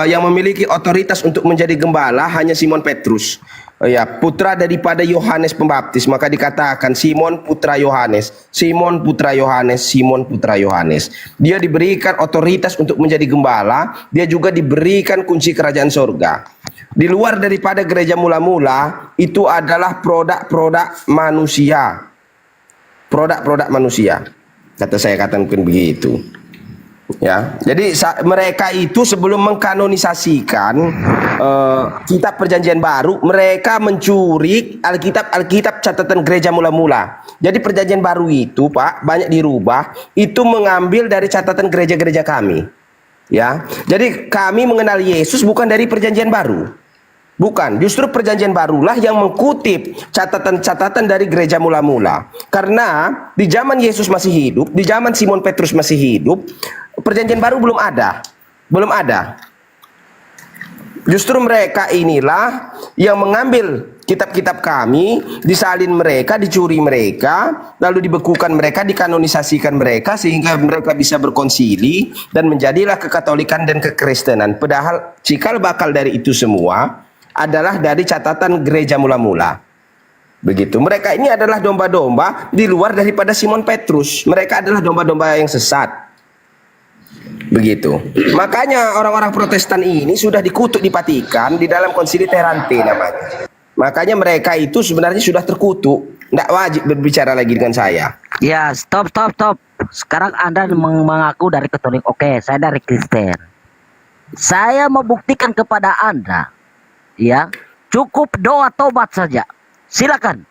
yang memiliki otoritas untuk menjadi gembala hanya Simon Petrus. Ya, putra daripada Yohanes Pembaptis, maka dikatakan Simon putra Yohanes, Simon putra Yohanes, Simon putra Yohanes. Dia diberikan otoritas untuk menjadi gembala, dia juga diberikan kunci kerajaan sorga. Di luar daripada gereja mula-mula, itu adalah produk-produk manusia. Produk-produk manusia. Kata saya katakan begitu. Ya, jadi mereka itu sebelum mengkanonisasikan kitab Perjanjian Baru, mereka mencuri Alkitab catatan gereja mula-mula. Jadi Perjanjian Baru itu, Pak, banyak dirubah, itu mengambil dari catatan gereja-gereja kami. Ya, jadi kami mengenal Yesus bukan dari Perjanjian Baru. Bukan, justru Perjanjian Barulah yang mengutip catatan-catatan dari gereja mula-mula. Karena di zaman Yesus masih hidup, di zaman Simon Petrus masih hidup, Perjanjian Baru belum ada. Belum ada. Justru mereka inilah yang mengambil kitab-kitab kami, disalin mereka, dicuri mereka, lalu dibekukan mereka, dikanonisasikan mereka, sehingga mereka bisa berkonsili, dan menjadilah kekatolikan dan kekristenan. Padahal cikal bakal dari itu semua adalah dari catatan gereja mula-mula. Begitu. Mereka ini adalah domba-domba di luar daripada Simon Petrus. Mereka adalah domba-domba yang sesat. Begitu. Makanya orang-orang Protestan ini sudah dikutuk dipatikan di dalam Konsili Terante namanya. Makanya mereka itu sebenarnya sudah terkutuk. Tidak wajib berbicara lagi dengan saya. Ya, stop. Sekarang Anda mengaku dari Katolik. Oke, saya dari Kristen. Saya membuktikan kepada Anda, ya, cukup doa tobat saja. Silakan.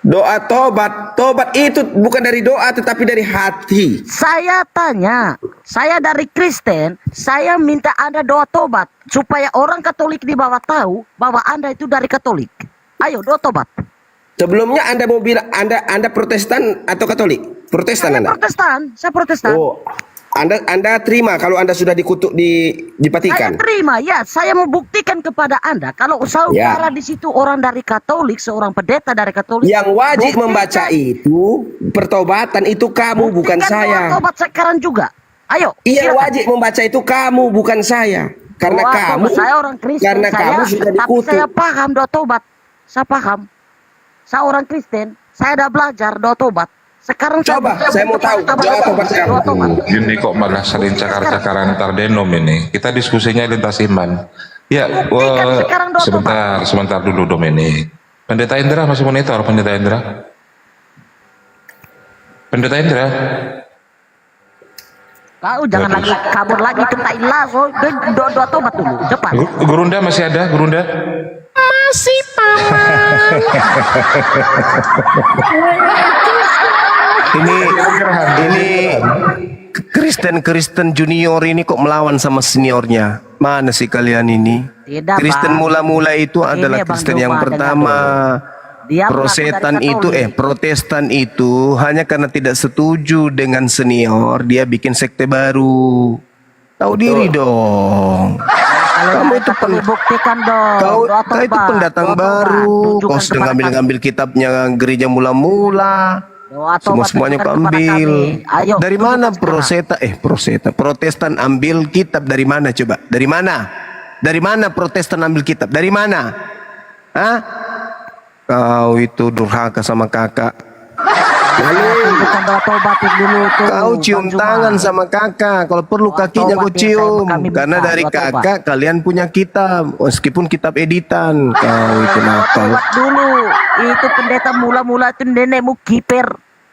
Doa tobat, tobat itu bukan dari doa tetapi dari hati. Saya tanya, saya dari Kristen, saya minta Anda doa tobat supaya orang Katolik di bawah tahu bahwa Anda itu dari Katolik. Ayo doa tobat. Sebelumnya Anda mau bilang Anda Protestan atau Katolik? Protestan Saya Anda? Protestan, saya Protestan. Oh, Anda terima kalau Anda sudah dikutuk Saya dipatikan. terima, ya. Saya mau buktikan kepada Anda kalau saudara di situ orang dari Katolik, seorang pendeta dari Katolik. Yang wajib buktikan. membaca itu pertobatan itu kamu bukan Buktikan saya. doa tobat sekarang juga. Ayo. Yang silakan. wajib membaca itu kamu bukan saya. Karena Doa kamu tobat. Saya orang Kristen, karena kamu sudah tapi dikutuk. saya paham doa tobat. Saya paham. Saya orang Kristen, saya udah belajar doa tobat. Sekarang Coba, saya mau tahu doa tobat saya. Doa tobat. Ini kok malah saling cakar-cakaran antar denom ini. Kita diskusinya lintas iman. Ya, Buktikan sekarang doa sebentar dulu Domini. Pendeta Indra masih monitor, Pendeta Indra. Pendeta Indra. Kau jangan lagi kabur lagi ke Thailand. So, doa tobat dulu, cepat. Gurunda masih ada, Gurunda? Ini Kristen junior ini kok melawan sama seniornya. Mana sih kalian ini? Tidak, Kristen Bang. mula-mula itu Ini, adalah Bang Kristen Joma, yang dengar pertama. Dia Protesan mengaku dari Katolik. Protestan itu hanya karena tidak setuju dengan senior, dia bikin sekte baru. Tahu diri dong. Kalau Kamu mereka itu perlu buktikan dong. Kau Doa itu tobat, pendatang doa tobat. baru. Tunjukkan Kau sedang kepada ngambil-ngambil kitabnya gereja mula-mula. kami. Doa tobat Semuanya kau tunjukkan kepada ambil. kami. Ayo, Dari mana tunjukkan Protestan ambil kitab dari mana coba? Dari mana? Dari mana Protestan ambil kitab? Dari mana? Hah? Kau itu durhaka sama kakak. Tunjukkan doa tobat dulu tuh. Kau cium Bang Juma. tangan sama kakak. Kalau perlu Doa kakinya kau tobat yang cium. kami minta, Karena dari doa tobat. kakak kalian punya kitab. Meskipun kitab editan. Kau itu Doa nakal. tobat dulu. Itu pendeta mula-mula itu nenekmu kiper.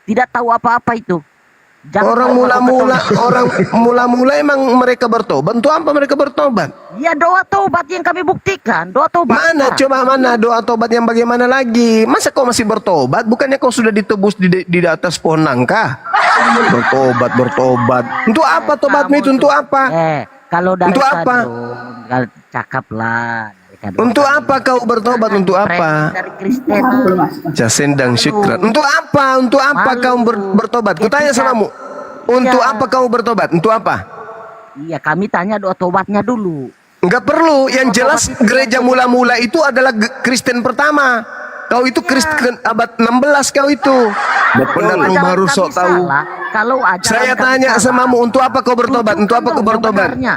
Tidak tahu apa-apa itu. Jangan Orang bawa mula-mula emang mereka bertobat. Untuk apa mereka bertobat? Ya doa tobat yang kami buktikan. Doa tobat. Mana coba mana doa tobat yang bagaimana lagi? Masa kau masih bertobat? Bukannya kau sudah ditebus di atas pohon nangka? Bertobat. Untuk apa tobatmu itu? Untuk apa? Kalau dari Untuk apa? kadun, cakap lah. Dari kadun. Untuk apa kau bertobat? Untuk apa? Dari Kristen. Jasendang syukran. Untuk apa? Untuk apa kau bertobat? Kutanya samamu. Untuk Ya. apa kau bertobat? Untuk apa? Iya, kami tanya doa tobatnya dulu. Enggak perlu. Yang jelas gereja mula-mula itu adalah Kristen pertama. Kau itu Kristen abad 16 kau itu. Pendatang Ajaran baru kami sok tahu. salah. Kalau ajaran Saya kami tanya salah, samamu, untuk apa kau bertobat? Untuk apa kau tunjukkan dong bertobat? yang benarnya.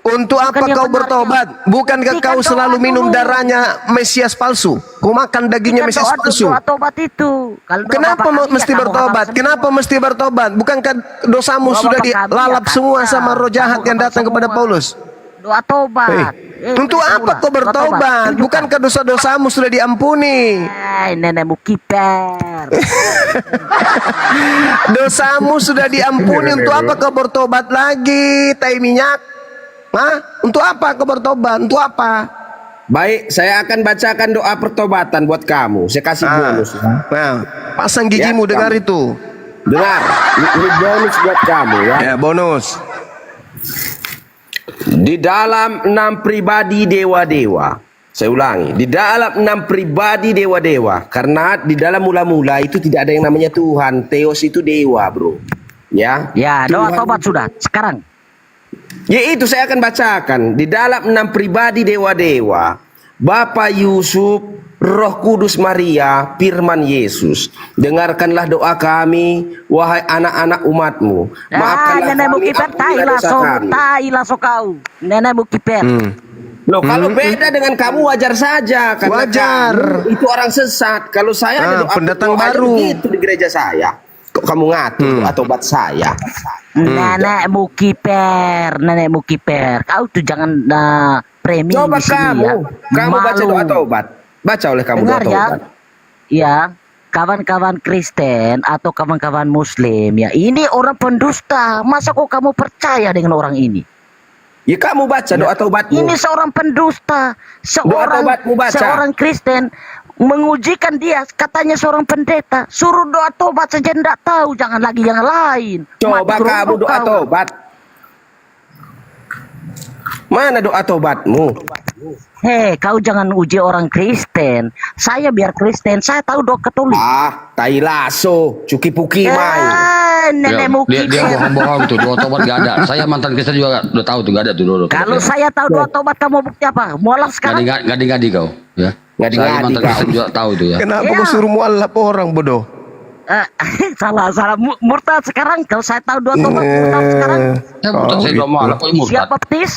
Untuk apa Bukan yang kau benarnya. bertobat? Bukankah Buktikan kau doa selalu minum dulu. darahnya Mesias palsu? Kau makan dagingnya Bukan Mesias palsu. doa tobat itu. Kalau doa Kenapa Bapak kami, mesti ya kamu bertobat? hafal Kenapa semua. mesti bertobat? Bukankah dosamu Doa sudah Bapak kami, dilalap ya semua kan? sama roh jahat Kamu yang hafal datang kepada semua. Paulus? Doa tobat. Untuk apa kau bertobat? Bukankah dosa-dosamu sudah diampuni? Nenekmu kiper. Dosamu sudah diampuni. Untuk apa kau bertobat lagi? Tai minyak. Hah? Untuk apa kau bertobat? Untuk apa? Baik, saya akan bacakan doa pertobatan buat kamu. Saya kasih bonus. Nah, pasang gigimu, Ya, dengar kamu. itu. Dengar, ini bonus buat kamu ya. Ya, bonus. Di dalam 6 pribadi dewa-dewa. Saya ulangi, di dalam 6 pribadi dewa-dewa. Karena di dalam mula-mula itu tidak ada yang namanya Tuhan. Theos itu dewa, bro. Ya. Ya, doa Tuhan tobat itu- sudah sekarang. Ya itu saya akan bacakan. Di dalam 6 pribadi dewa-dewa, Bapa Yusuf, Roh Kudus Maria, Firman Yesus. Dengarkanlah doa kami, wahai anak-anak umatmu. Maafkanlah Nenekmu kami, kiper, ampunilah dosa kami. tai kau. Nenekmu kiper. Loh, kalau beda dengan kamu wajar saja. Karena Wajar. kamu itu orang sesat. Kalau saya ada doa pendatang doanya baru. begitu di gereja saya. Kok kamu ngatur doa tobat saya? Nenekmu kiper. Kau tuh jangan premi Coba di sini kamu, ya. kamu baca Malu. doa tobat. Baca oleh kamu Dengar doa ya. tobat. Ya, kawan-kawan Kristen atau kawan-kawan Muslim ya. Ini orang pendusta. Masa kok kamu percaya dengan orang ini? Ya kamu baca doa tobatmu. Ini seorang pendusta, seorang tobatmu baca. seorang Kristen mengujikan dia, katanya seorang pendeta, suruh doa tobat saja tidak tahu, jangan lagi yang lain. Coba Mati kamu gerunduk doa kau. tobat. Mana doa tobatmu? Hei, kau jangan uji orang Kristen. Saya biar Kristen, saya tahu doa Katolik. Ah, tai lasso, cuki puki mai. Nenek Dia Muki. bohong-bohong tuh, doa tobat gak ada. Saya mantan Kristen juga udah tahu tuh gak ada tuh doa tobat. Kalau saya tahu doa tobat, kamu bukti apa? Mualaf sekarang. Ngadi-ngadi kau, ya. Ngadi-ngadi Saya mantan kau. Kristen juga tahu tuh ya. Kenapa Ya. kau suruh mualaf orang bodoh? Salah murtad sekarang. Kalau saya tahu doa tobat murtad sekarang. Ya bukan saya doa malah kok murtad. Siap baptis?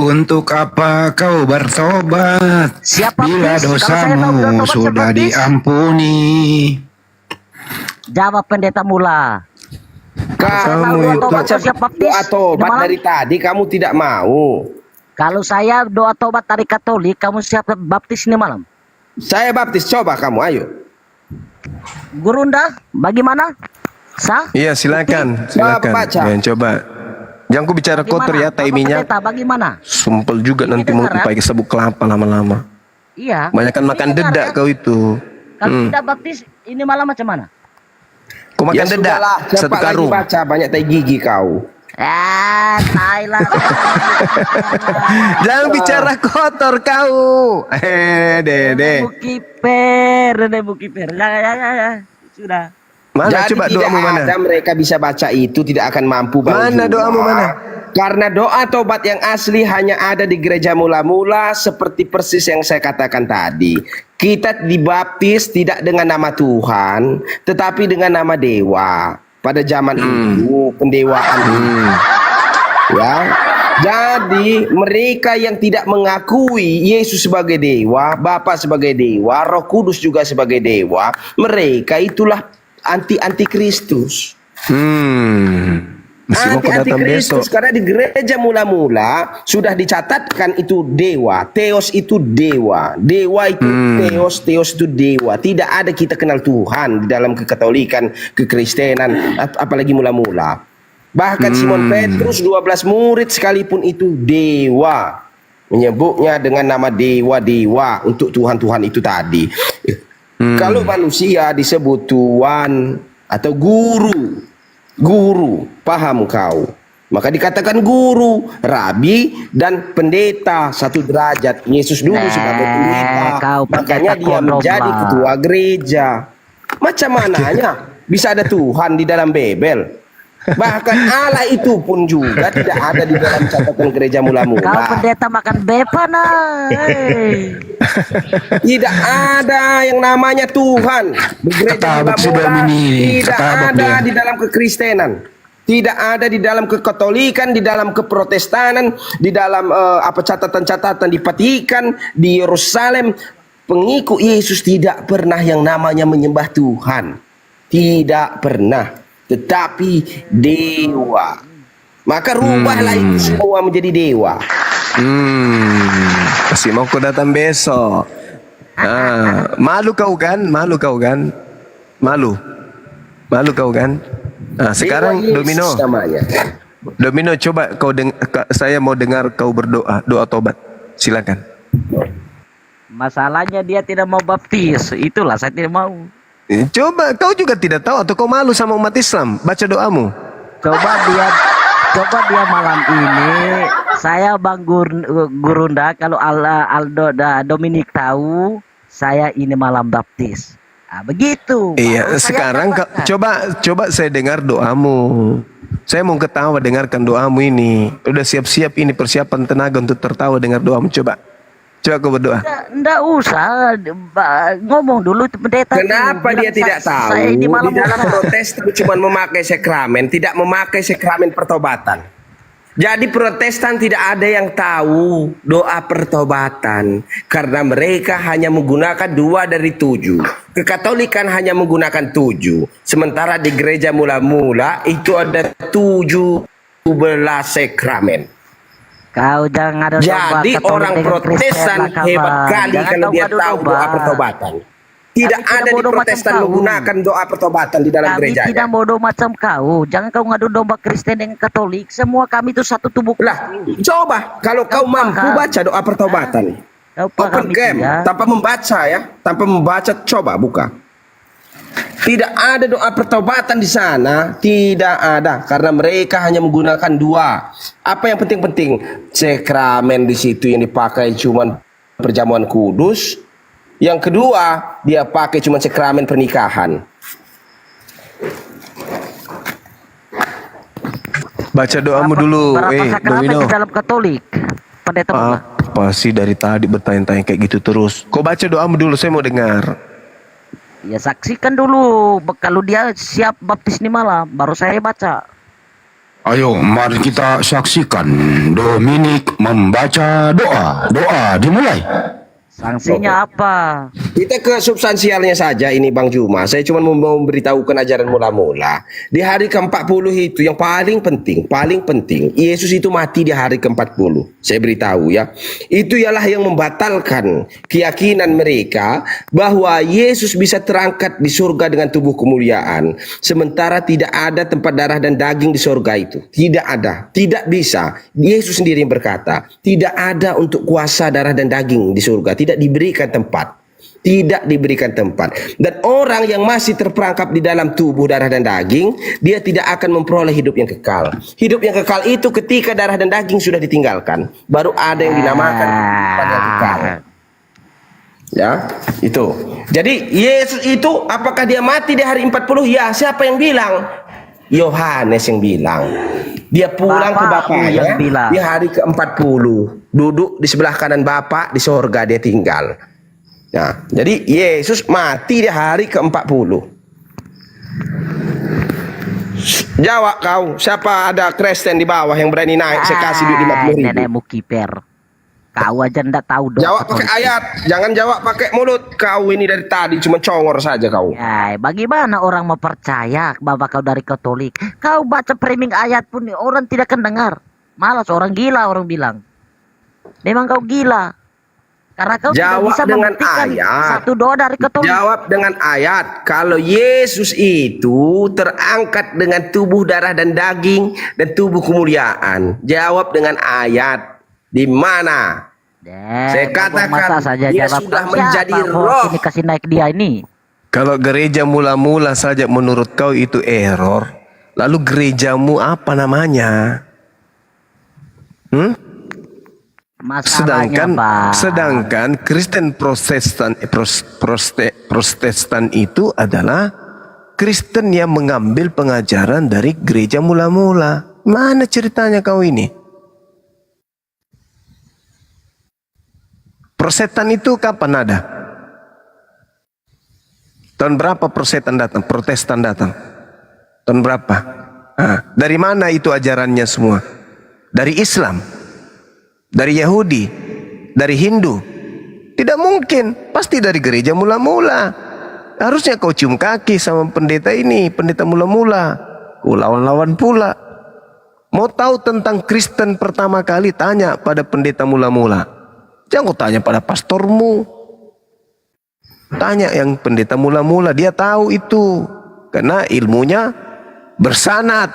Untuk apa kau bertobat Siapa bila baptis? Kalau saya tahu doa dosamu tobat, siap sudah baptis? diampuni? Jawab pendeta mula. Kamu doa itu tobat, baca siap baptis. doa tobat Malam. dari tadi kamu tidak mau. Kalau saya doa tobat dari Katolik, kamu siap baptis ini malam? Saya baptis, coba kamu, ayo. Gurunda, bagaimana? Sah? Iya silakan, silakan. baca. Ya, coba. Jangan ku bicara kotor ya, tai Bapak minyak. pendeta, bagaimana? Sumpel juga Ini nanti mau dengar, pakai sabuk kelapa lama-lama. Iya. Banyakan makan Ini dengar, dedak ya. kau itu. Kalau tidak baptis, ini malam macam mana? Kau makan dedak sudahlah, satu cepat lagi karung. baca, banyak tai gigi kau. Thailand. Jangan bicara kotor kau. Dede. Bukiper. Ya. Sudah. Mana Jadi coba tidak doamu mana? ada mereka bisa baca itu, tidak akan mampu Bang Mana Juma. doamu, mana? Karena doa tobat yang asli hanya ada di gereja mula-mula, seperti persis yang saya katakan tadi. Kita dibaptis tidak dengan nama Tuhan, tetapi dengan nama dewa. Pada zaman itu pendewaan ya. Jadi mereka yang tidak mengakui Yesus sebagai dewa, Bapa sebagai dewa, Roh Kudus juga sebagai dewa, mereka itulah anti-Kristus. Mesti mau kau datang besok. Anti-Kristus karena di gereja mula-mula sudah dicatatkan itu dewa, Theos itu dewa, dewa itu Theos, Theos itu dewa. Tidak ada kita kenal Tuhan di dalam kekatolikan, kekristenan, apalagi mula-mula. Bahkan Simon Petrus 12 murid sekalipun itu dewa, menyebutnya dengan nama dewa-dewa untuk Tuhan-Tuhan itu tadi. Kalau manusia disebut Tuhan atau guru, paham kau? Maka dikatakan guru, rabi, dan pendeta satu derajat. Yesus dulu sebagai pendeta, kau makanya pendeta dia kondom menjadi lah. ketua gereja. Macam mananya bisa ada Tuhan di dalam Bebel? Bahkan Allah itu pun juga tidak ada di dalam catatan gereja Kau mula-mula. pendeta makan bepana. Tidak ada yang namanya Tuhan di gereja Ketabak sudah mula-mula. ini, Tidak ketabak ada dia. di dalam kekristenan. Tidak ada di dalam kekatolikan, di dalam keprotestanan, di dalam catatan-catatan di Vatikan, di Yerusalem. Pengikut Yesus tidak pernah yang namanya menyembah Tuhan. Tidak pernah. Tetapi dewa. Maka rubahlah itu semua menjadi dewa. Masih mau kau datang besok. Malu kau kan? Malu kau kan? Malu kau kan? Sekarang Dewa Yesus Domino. namanya. Domino coba saya mau dengar kau berdoa, doa tobat. Silakan. Masalahnya dia tidak mau baptis. Itulah saya tidak mau. Coba kau juga tidak tahu atau kau malu sama umat Islam? Baca doamu. Coba dia malam ini saya Bang Gurunda kalau Aldo Dominik tahu saya ini malam baptis. Begitu. Iya, Baru saya sekarang katakan. coba saya dengar doamu. Saya mau ketawa dengarkan doamu ini. Udah siap-siap ini persiapan tenaga untuk tertawa dengar doamu. Coba kau berdoa. Nggak usah ngomong dulu pendeta. Kenapa bilang dia tidak tahu? saya ini Di malam dalam bukan. Protestan cuma memakai sakramen, tidak memakai sakramen pertobatan. Jadi Protestan tidak ada yang tahu doa pertobatan karena mereka hanya menggunakan 2 dari 7. Kekatolikan hanya menggunakan 7. Sementara di gereja mula-mula itu ada 17 sakramen. Kau jangan ada domba Jadi Katolik orang dengan Kristen Protestan lah, kawan. hebat kali Jangan kalau kau dia ngadu tahu domba. doa pertobatan. Tidak Kami ada di bodoh macam Protestan kau. menggunakan doa pertobatan di dalam Kami gerejanya. tidak bodoh macam kau. Jangan kau ngadu domba Kristen dengan Katolik. Semua kami itu satu tubuh. Lah, coba kalau kau mampu baca doa pertobatan. Kau Open paham itu camp, ya? tanpa membaca ya, tanpa membaca, coba buka. Tidak ada doa pertobatan di sana, tidak ada, karena mereka hanya menggunakan dua. Apa yang penting-penting? Sakramen di situ yang dipakai cuman perjamuan kudus. Yang kedua, dia pakai cuman sakramen pernikahan. Baca doamu dulu, Berapa sakramen Domino. di dalam Katolik? Pendeta Mula. Apa sih dari tadi bertanya-tanya kayak gitu terus? Kau baca doamu dulu, saya mau dengar. Ya saksikan dulu. Kalau dia siap baptis nih malam, baru saya baca. Ayo, mari kita saksikan Dominik membaca doa. Doa dimulai. Sanksinya apa? Kita ke substansialnya saja ini Bang Juma. Saya cuma mau memberitahukan ajaran mula-mula. Di hari ke-40 itu yang paling penting, Yesus itu mati di hari ke-40. Saya beritahu ya. Itu ialah yang membatalkan keyakinan mereka bahwa Yesus bisa terangkat di surga dengan tubuh kemuliaan. Sementara tidak ada tempat darah dan daging di surga itu. Tidak ada, tidak bisa. Yesus sendiri yang berkata, tidak ada untuk kuasa darah dan daging di surga. Tidak diberikan tempat. Tidak diberikan tempat. Dan orang yang masih terperangkap di dalam tubuh darah dan daging, dia tidak akan memperoleh hidup yang kekal. Hidup yang kekal itu ketika darah dan daging sudah ditinggalkan, baru ada yang dinamakan kehidupan yang kekal. Ya, itu. Jadi Yesus itu apakah dia mati di hari 40? Ya, siapa yang bilang? Yohanes yang bilang. Dia pulang ke Bapakmu yang bapaknya bilang. di hari ke-40. Duduk di sebelah kanan Bapak, di sorga dia tinggal. Nah, jadi Yesus mati di hari ke-40. Jawab kau, siapa ada Kristen di bawah yang berani naik? Saya kasih duit 50.000. Nenekmu kiper. Kau aja ndak tahu doa Jawab pakai Katolik. ayat, jangan jawab pakai mulut. Kau ini dari tadi cuma congor saja kau. Ya, bagaimana orang mau percaya bahwa kau dari Katolik? Kau baca framing ayat pun orang tidak akan dengar. Malas orang gila orang bilang. Memang kau gila. Karena kau tidak Jawab bisa dengan membuktikan ayat. satu doa dari Katolik. Jawab dengan ayat. Kalau Yesus itu terangkat dengan tubuh darah dan daging dan tubuh kemuliaan. Jawab dengan ayat. Di mana? Saya katakan masa saja dia jawab. sudah Siapa menjadi bos roh. ini kasih naik dia ini. Kalau gereja mula-mula saja menurut kau itu error, lalu gerejamu apa namanya? Masalahnya, Pak. Sedangkan Kristen Protestan itu adalah Kristen yang mengambil pengajaran dari gereja mula-mula. Mana ceritanya kau ini? Protestan itu kapan ada? Tahun berapa Protestan datang? Tahun berapa? Dari mana itu ajarannya semua? Dari Islam? Dari Yahudi? Dari Hindu? Tidak mungkin, pasti dari gereja mula-mula. Harusnya kau cium kaki sama pendeta ini, pendeta mula-mula. Kau lawan-lawan pula. Mau tahu tentang Kristen pertama kali, tanya pada pendeta mula-mula. Jangan kau tanya pada pastormu. Tanya yang pendeta mula-mula, dia tahu itu. Karena ilmunya bersanad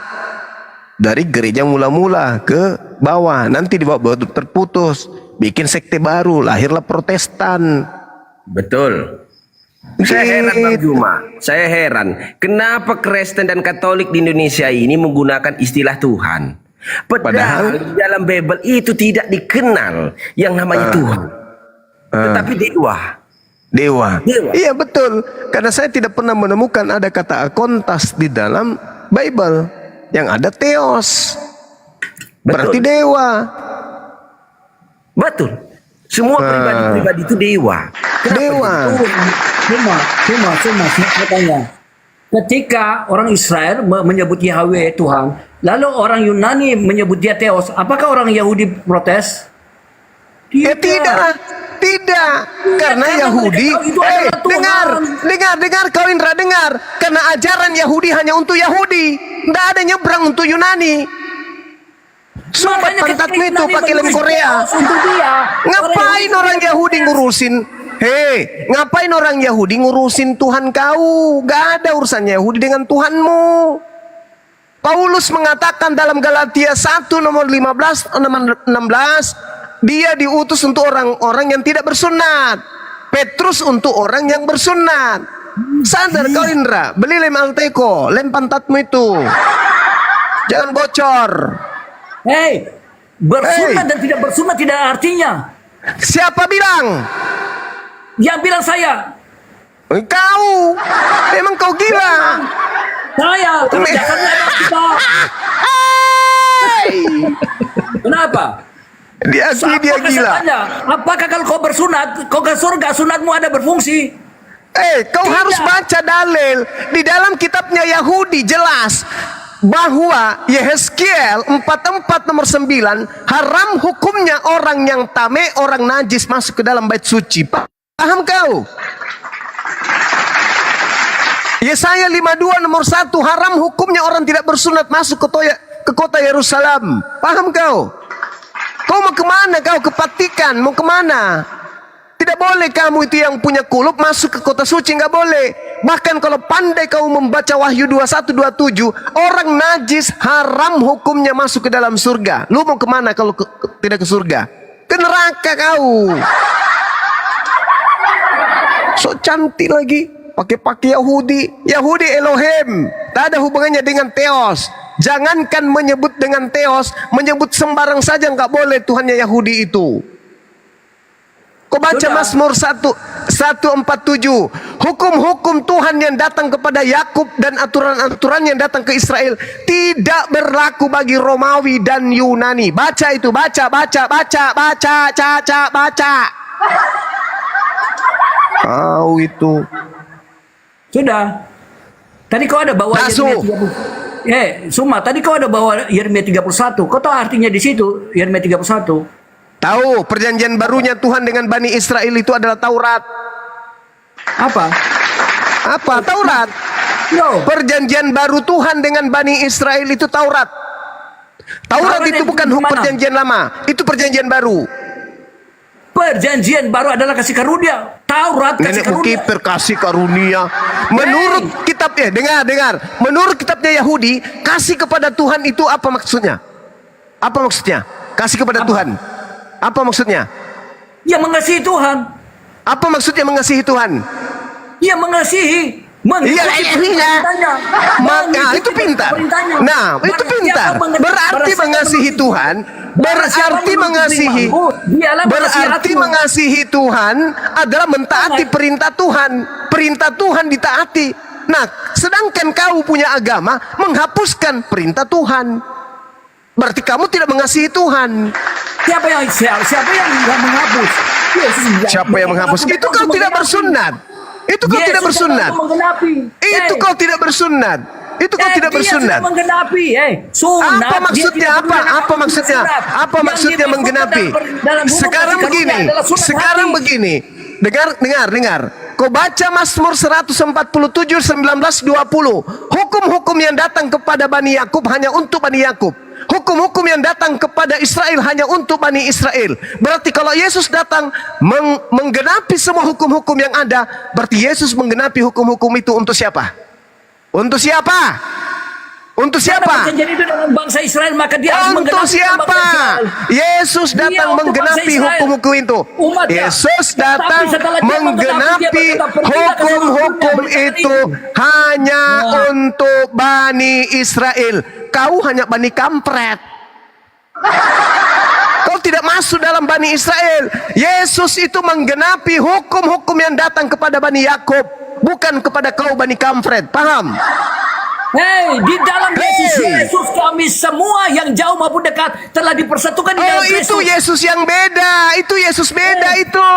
dari gereja mula-mula ke bawah. Nanti di bawah terputus, bikin sekte baru, lahirlah Protestan. Betul. Saya heran Bang Juma. Saya heran. Kenapa Kristen dan Katolik di Indonesia ini menggunakan istilah Tuhan? Padahal di dalam Bible itu tidak dikenal yang namanya Tuhan. Tetapi dewa. Iya betul. Karena saya tidak pernah menemukan ada kata akontas di dalam Bible. Yang ada theos. Berarti dewa. Betul. Semua pribadi-pribadi itu dewa. Dewa. Cuma saya tanya. Ketika orang Israel menyebut Yahweh Tuhan, lalu orang Yunani menyebut dia Theos, apakah orang Yahudi protes? Tidak. Karena Yahudi, dengar kau Indra, dengar. Karena ajaran Yahudi hanya untuk Yahudi, tidak ada nyebrang untuk Yunani. Sumpah pantatmu itu pakai lem Korea. Ngapain orang Yahudi ngurusin? Ngapain orang Yahudi ngurusin Tuhan kau? Gak ada urusan Yahudi dengan Tuhanmu. Paulus mengatakan dalam Galatia 1 nomor 16, dia diutus untuk orang-orang yang tidak bersunat. Petrus untuk orang yang bersunat. Sadar kau Indra, beli lem Alteco, lem pantatmu itu. Jangan bocor. Hei, bersunat dan tidak bersunat tidak ada artinya. Siapa bilang? Yang bilang saya. Kau. Memang kau gila. Saya. Kalau dasarnya ada kita. Kenapa? Dia asli dia Apakah gila. saya tanya, apakah kalau kau bersunat, kau ke surga, sunatmu ada berfungsi? Kau Tidak. harus baca dalil. Di dalam kitabnya Yahudi jelas bahwa Yehezkiel 44 nomor 9 haram hukumnya orang yang tame, orang najis masuk ke dalam bait suci. Paham kau? Yesaya 52 nomor 1 haram hukumnya orang tidak bersunat masuk ke kota Yerusalem. Paham kau? Kau mau kemana kau? Ke Vatikan? Mau kemana? Tidak boleh kamu itu yang punya kulub masuk ke kota suci, nggak boleh. Bahkan kalau pandai kau membaca Wahyu 21-27, orang najis haram hukumnya masuk ke dalam surga. Lu mau kemana kalau tidak ke surga? Ke neraka kau. So cantik lagi, pakai Yahudi. Yahudi Elohim, tak ada hubungannya dengan Theos. Jangankan menyebut dengan Theos, menyebut sembarang saja nggak boleh Tuhannya Yahudi itu. Kau baca Mazmur 147, hukum-hukum Tuhan yang datang kepada Yakub dan aturan-aturan yang datang ke Israel tidak berlaku bagi Romawi dan Yunani. Baca itu, baca. Kau itu. Sudah. Tadi kau ada bawa Yeremia 30. Suma, tadi kau ada bawa Yeremia 31. Kau tahu artinya di situ Yeremia 31? Tahu, perjanjian barunya Tuhan dengan Bani Israel itu adalah Taurat. Apa? Taurat. Perjanjian baru Tuhan dengan Bani Israel itu Taurat. Taurat itu bukan perjanjian lama, itu perjanjian baru. Perjanjian baru adalah kasih karunia. Taurat kasih karunia. Kasih karunia. Menurut kitabnya, dengar. Menurut kitabnya Yahudi, kasih kepada Tuhan itu apa maksudnya? Apa maksudnya? Kasih kepada Tuhan. Apa maksudnya? Ya mengasihi Tuhan. Apa maksudnya mengasihi Tuhan? Ya mengasihi. Itu pintar. Nah, itu pintar. Berarti mengasihi Tuhan, berarti mengasihi Tuhan adalah mentaati perintah Tuhan. Perintah Tuhan ditaati. Nah, sedangkan kau punya agama menghapuskan perintah Tuhan. Berarti kamu tidak mengasihi Tuhan. Siapa yang menghapus? Siapa yang menghapus? Itu kau tidak bersunat. Itu kau tidak bersunat. Itu kau tidak bersunat. Itu kau tidak bersunat. Apa maksudnya? Apa maksudnya? Apa maksudnya menggenapi? Sekarang begini. Dengar. Kau baca Mazmur 147 19-20. Hukum-hukum yang datang kepada Bani Yakub hanya untuk Bani Yakub. Hukum-hukum yang datang kepada Israel hanya untuk Bani Israel. Berarti kalau Yesus datang menggenapi semua hukum-hukum yang ada, berarti Yesus menggenapi hukum-hukum itu untuk siapa? Untuk siapa? Untuk siapa? Jadi itu dalam bangsa Israel, maka dia harus untuk siapa? Yesus datang menggenapi hukum-hukum itu. Yesus datang menggenapi hukum-hukum itu hanya untuk Bani Israel. Kau hanya Bani kampret. Kau tidak masuk dalam Bani Israel. Yesus itu menggenapi hukum-hukum yang datang kepada Bani Yakub, bukan kepada kau Bani kampret. Paham? Di dalam Yesus kami semua yang jauh maupun dekat telah dipersatukan di dalam Kristus. Itu Yesus yang beda. Itu Yesus beda itu.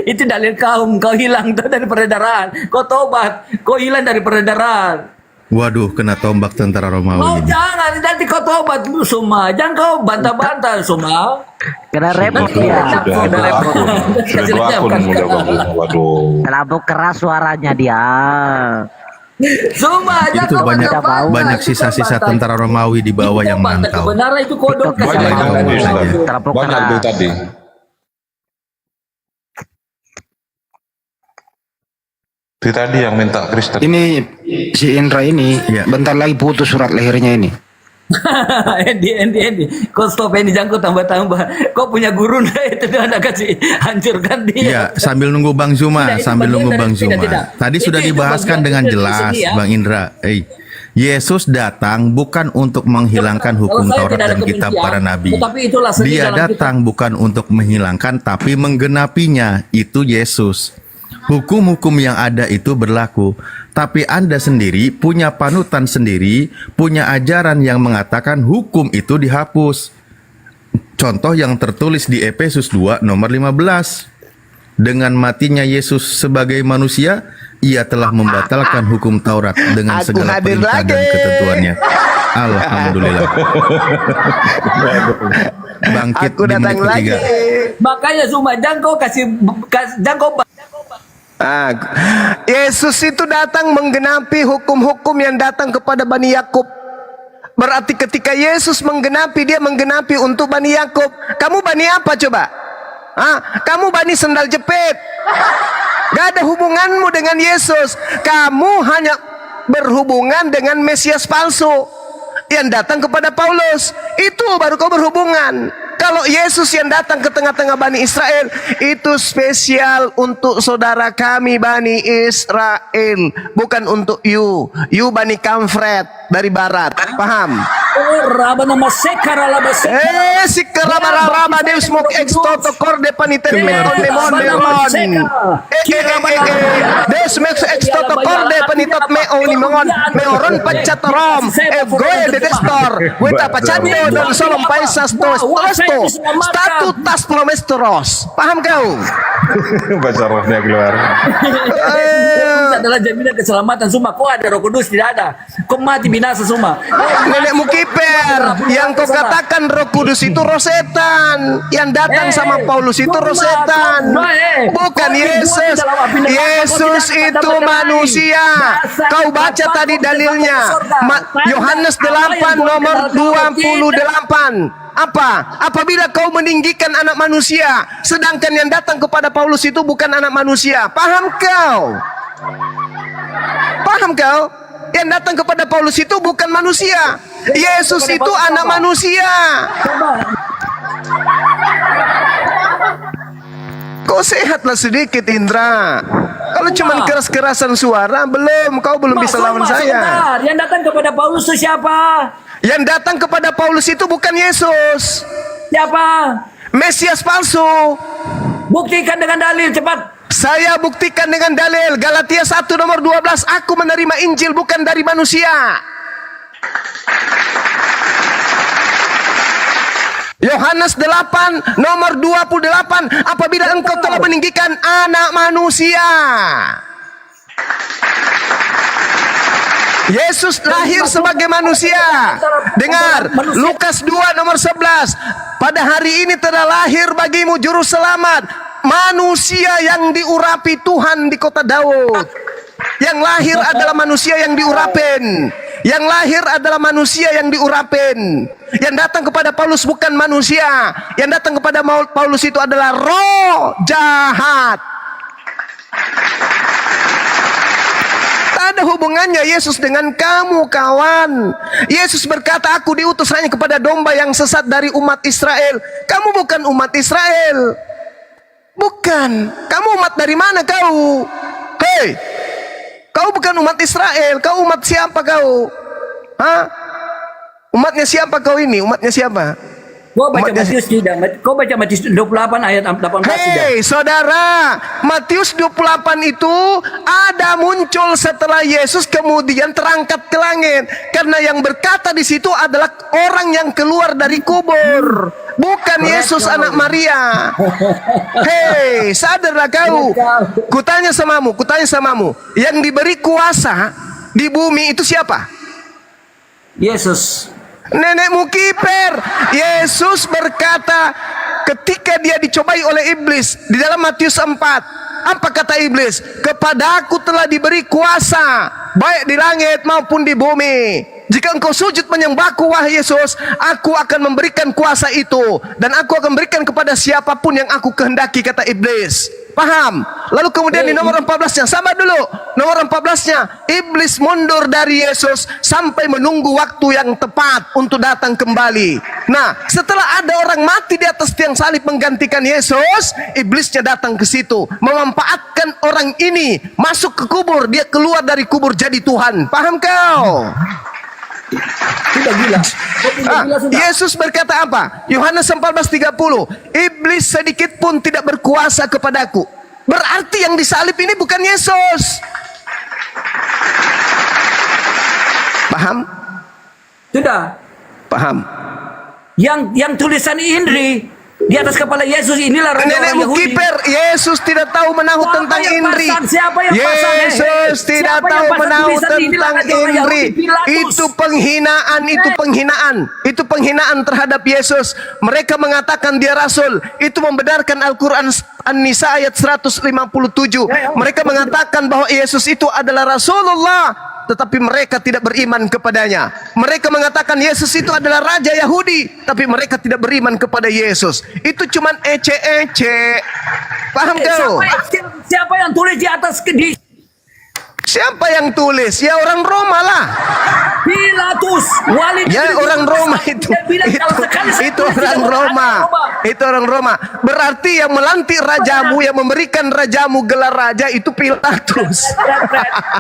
Itu dalil kau hilang dari peredaran. Kau tobat, kau hilang dari peredaran. Waduh, kena tombak tentara Romawi. Jangan, nanti kau tobat Suma. Jangan kau bantah-bantah Suma. Kena repot dia. Sudah 2 akun udah bagus. Waduh. Terlalu keras suaranya dia. Suma, Itu banyak sisa-sisa tentara Romawi di bawah yang mantau. Kebenaran itu kodok. Banyak itu tadi. Itu tadi yang minta Kristen. Ini si Indra ini bentar lagi putus surat lahirnya ini. Endi. Kau stop Endi, jangan kau tambah-tambah. Kau punya guru nah, itu dia anda kasih hancurkan dia. Iya, sambil nunggu Bang Zuma, Tidak, itu sambil bagian nunggu dari- Bang Zuma. tidak. Tadi sudah Itu dibahaskan bagian dengan dari jelas, sini ya. Bang Indra. Yesus datang bukan untuk menghilangkan Kalau hukum saya Taurat tidak ada dan kitab kebencian, para nabi. tetapi itulah seni Dia dalam datang bukan untuk menghilangkan tapi menggenapinya. Itu Yesus. Hukum-hukum yang ada itu berlaku. Tapi Anda sendiri punya panutan sendiri, punya ajaran yang mengatakan hukum itu dihapus. Contoh yang tertulis di Efesus 2 nomor 15. Dengan matinya Yesus sebagai manusia, ia telah membatalkan hukum Taurat dengan Aku segala hadir perintah dan lagi. ketentuannya. Alhamdulillah. Bangkit Aku di datang menit lagi. ketiga. Makanya Zuma, jangan kau jangan kau Ah, Yesus itu datang menggenapi hukum-hukum yang datang kepada Bani Yakub. Berarti ketika Yesus menggenapi, dia menggenapi untuk Bani Yakub. Kamu Bani apa coba? Kamu Bani sendal jepit. Gak ada hubunganmu dengan Yesus. Kamu hanya berhubungan dengan Mesias palsu yang datang kepada Paulus. Itu baru kau berhubungan. Kalau Yesus yang datang ke tengah-tengah Bani Israel, itu spesial untuk saudara kami Bani Israel, bukan untuk you Bani Kamfret dari barat. Paham? raba nama sekara laba sekara. Si keraba-raba Deus mok extoto corde panite meon lemon lemon. Deus mok extoto corde panitot meon limon meoron pacat rom. Goe de destor. Weta pacando dan solom paisas tos tosto. Statu tas promestros. Paham kau? Bahasa rohnya keluar. Itu adalah jaminan keselamatan Zuma. Kau ada Roh Kudus, tidak ada. Kau mati binasa Zuma. Nenekmu kiper, yang kau katakan Roh Kudus itu roh setan, yang datang sama Paulus itu roh setan, bukan Yesus. Yesus itu manusia. Kau baca tadi dalilnya, Yohanes 8 nomor 28. Apa? Apabila kau meninggikan anak manusia, sedangkan yang datang kepada Paulus itu bukan anak manusia. Paham kau? Paham kau? Yang datang kepada Paulus itu bukan manusia. Yesus itu anak manusia. Kau sehatlah sedikit Indra. Kalau cuma keras-kerasan suara, kau belum bisa lawan saya. Sebentar. Yang datang kepada Paulus itu siapa? Yang datang kepada Paulus itu bukan Yesus. Siapa? Mesias palsu. Buktikan dengan dalil cepat. Saya buktikan dengan dalil Galatia 1 nomor 12. Aku menerima Injil bukan dari manusia. Yohanes 8 nomor 28. Apabila engkau telah meninggikan anak manusia. Yesus lahir sebagai manusia. Dengar Lukas 2 nomor 11. Pada hari ini telah lahir bagimu juru selamat, manusia yang diurapi Tuhan di kota Daud. Yang lahir adalah manusia yang diurapin. Yang lahir adalah manusia yang diurapin. Yang datang kepada Paulus bukan manusia. Yang datang kepada Paulus itu adalah roh jahat. Tak ada hubungannya Yesus dengan kamu kawan. Yesus berkata, aku diutus hanya kepada domba yang sesat dari umat Israel. Kamu bukan umat Israel. Bukan. Kamu umat dari mana kau? Hei, kau bukan umat Israel. Kau umat siapa kau? Umatnya siapa kau ini? Umatnya siapa? Kau baca Matius tidak? Kau baca Matius 28 ayat 18 tidak? Hei saudara, Matius 28 itu ada muncul setelah Yesus kemudian terangkat ke langit. Karena yang berkata di situ adalah orang yang keluar dari kubur, bukan Yesus anak Maria. Hei, sadarlah kau. Kutanya samamu, yang diberi kuasa di bumi itu siapa? Yesus. Nenekmu kiper. Yesus berkata ketika dia dicobai oleh iblis di dalam Matius 4. Apa kata iblis? Kepadaku telah diberi kuasa baik di langit maupun di bumi. jika engkau sujud menyembahku wahai Yesus, aku akan memberikan kuasa itu, dan aku akan berikan kepada siapapun yang aku kehendaki, kata iblis. Paham? Lalu kemudian di nomor 14-nya, sabar dulu. Nomor 14-nya, iblis mundur dari Yesus sampai menunggu waktu yang tepat untuk datang kembali. Nah, setelah ada orang mati di atas tiang salib menggantikan Yesus, iblisnya datang ke situ, memanfaatkan orang ini masuk ke kubur, dia keluar dari kubur jadi Tuhan. Paham kau? Sudah gila. Gila sudah. Yesus berkata apa? Yohanes 14:30, iblis sedikit pun tidak berkuasa kepadaku. Berarti yang disalib ini bukan Yesus. Paham? Sudah. Paham. Yang tulisan Indri di atas kepala Yesus inilah raja orang Nenekmu Yahudi. kiper, Yesus tidak tahu menahu Siapa tentang yang Indri. pasang? Siapa yang pasang? Yesus Hei, tidak siapa yang tahu pasang menahu tulisan inilah tentang raja orang Indri. Yahudi? Pilatus. Itu penghinaan, itu penghinaan. Itu penghinaan terhadap Yesus. Mereka mengatakan dia rasul. Itu membenarkan Al-Quran An-Nisa ayat 157. Mereka mengatakan bahwa Yesus itu adalah Rasulullah, tetapi mereka tidak beriman kepadanya. Mereka mengatakan Yesus itu adalah Raja Yahudi, tapi mereka tidak beriman kepada Yesus. Itu cuman ece-ece. Paham kau? Siapa yang tulis di atas Siapa yang tulis? Ya orang Roma lah. Pilatus, wali Ya negeri orang Roma. Roma Dia bilang kalau sekali saya itu tulis orang tidak Roma. ada. Itu orang Roma. Berarti yang melantik rajamu, yang memberikan rajamu gelar raja itu Pilatus.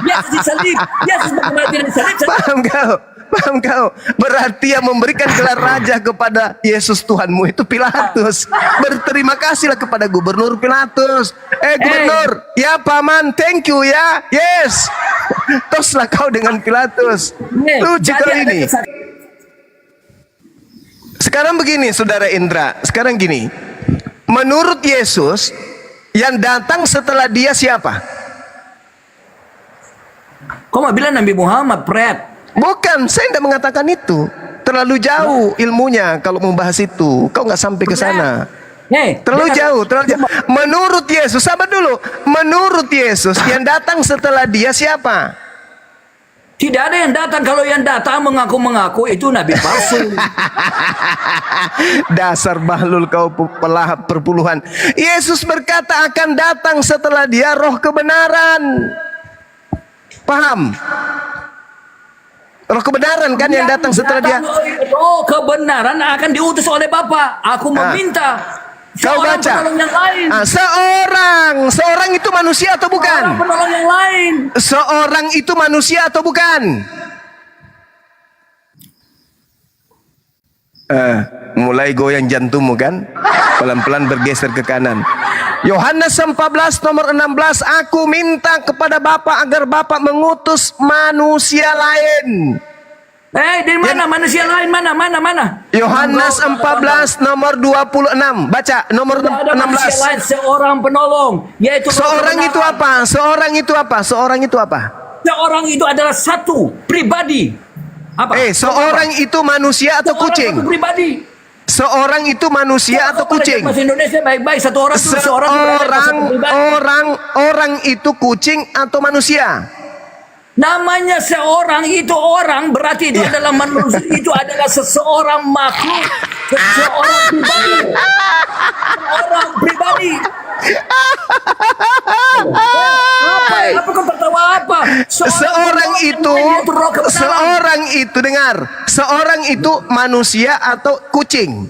Yesus disalib. Yesus mati disalib. Paham kau? Paham kau? Berarti yang memberikan gelar raja kepada Yesus Tuhanmu itu Pilatus. Berterima kasihlah kepada Gubernur Pilatus. Gubernur, ya paman, thank you ya. Yes. Toslah kau dengan Pilatus. Lucu kau ini. Sekarang begini saudara Indra. Sekarang gini. Menurut Yesus, yang datang setelah dia siapa? Kau mau bilang Nabi Muhammad, Pret? Bukan, saya tidak mengatakan itu. Terlalu jauh ilmunya kalau membahas itu. Kau nggak sampai ke sana. Terlalu jauh, terlalu jauh. Menurut Yesus, sabar dulu. Menurut Yesus, yang datang setelah dia siapa? Tidak ada yang datang. Kalau yang datang mengaku-mengaku itu nabi palsu. Dasar bahlul kau pelahap perpuluhan. Yesus berkata akan datang setelah dia roh kebenaran. Paham? Roh kebenaran kan yang datang setelah dia. Roh kebenaran akan diutus oleh Bapa. Aku meminta kau seorang baca. penolong yang lain. Seorang itu manusia atau bukan? Seorang penolong yang lain. Seorang itu manusia atau bukan? Mulai goyang jantungmu kan? Pelan-pelan bergeser ke kanan. Yohanes 14 nomor 16, aku minta kepada Bapa agar Bapa mengutus manusia lain. Dari mana manusia lain? Mana? Yohanes 14 nomor 26. Baca nomor Tidak ada manusia lain, 16. seorang penolong, yaitu Seorang itu apa? Seorang itu apa? Seorang itu apa? Seorang itu adalah satu pribadi. Apa? Seorang itu manusia atau Seorang kucing? satu pribadi. Seorang itu manusia atau kucing? Bahasa Indonesia baik-baik. Satu orang itu seorang orang itu kucing atau manusia? Namanya seorang itu orang, berarti itu adalah manusia, itu adalah seseorang makhluk, seorang pribadi. Seorang pribadi. Apa kau tertawa apa? Seorang itu dengar, seorang itu manusia atau kucing?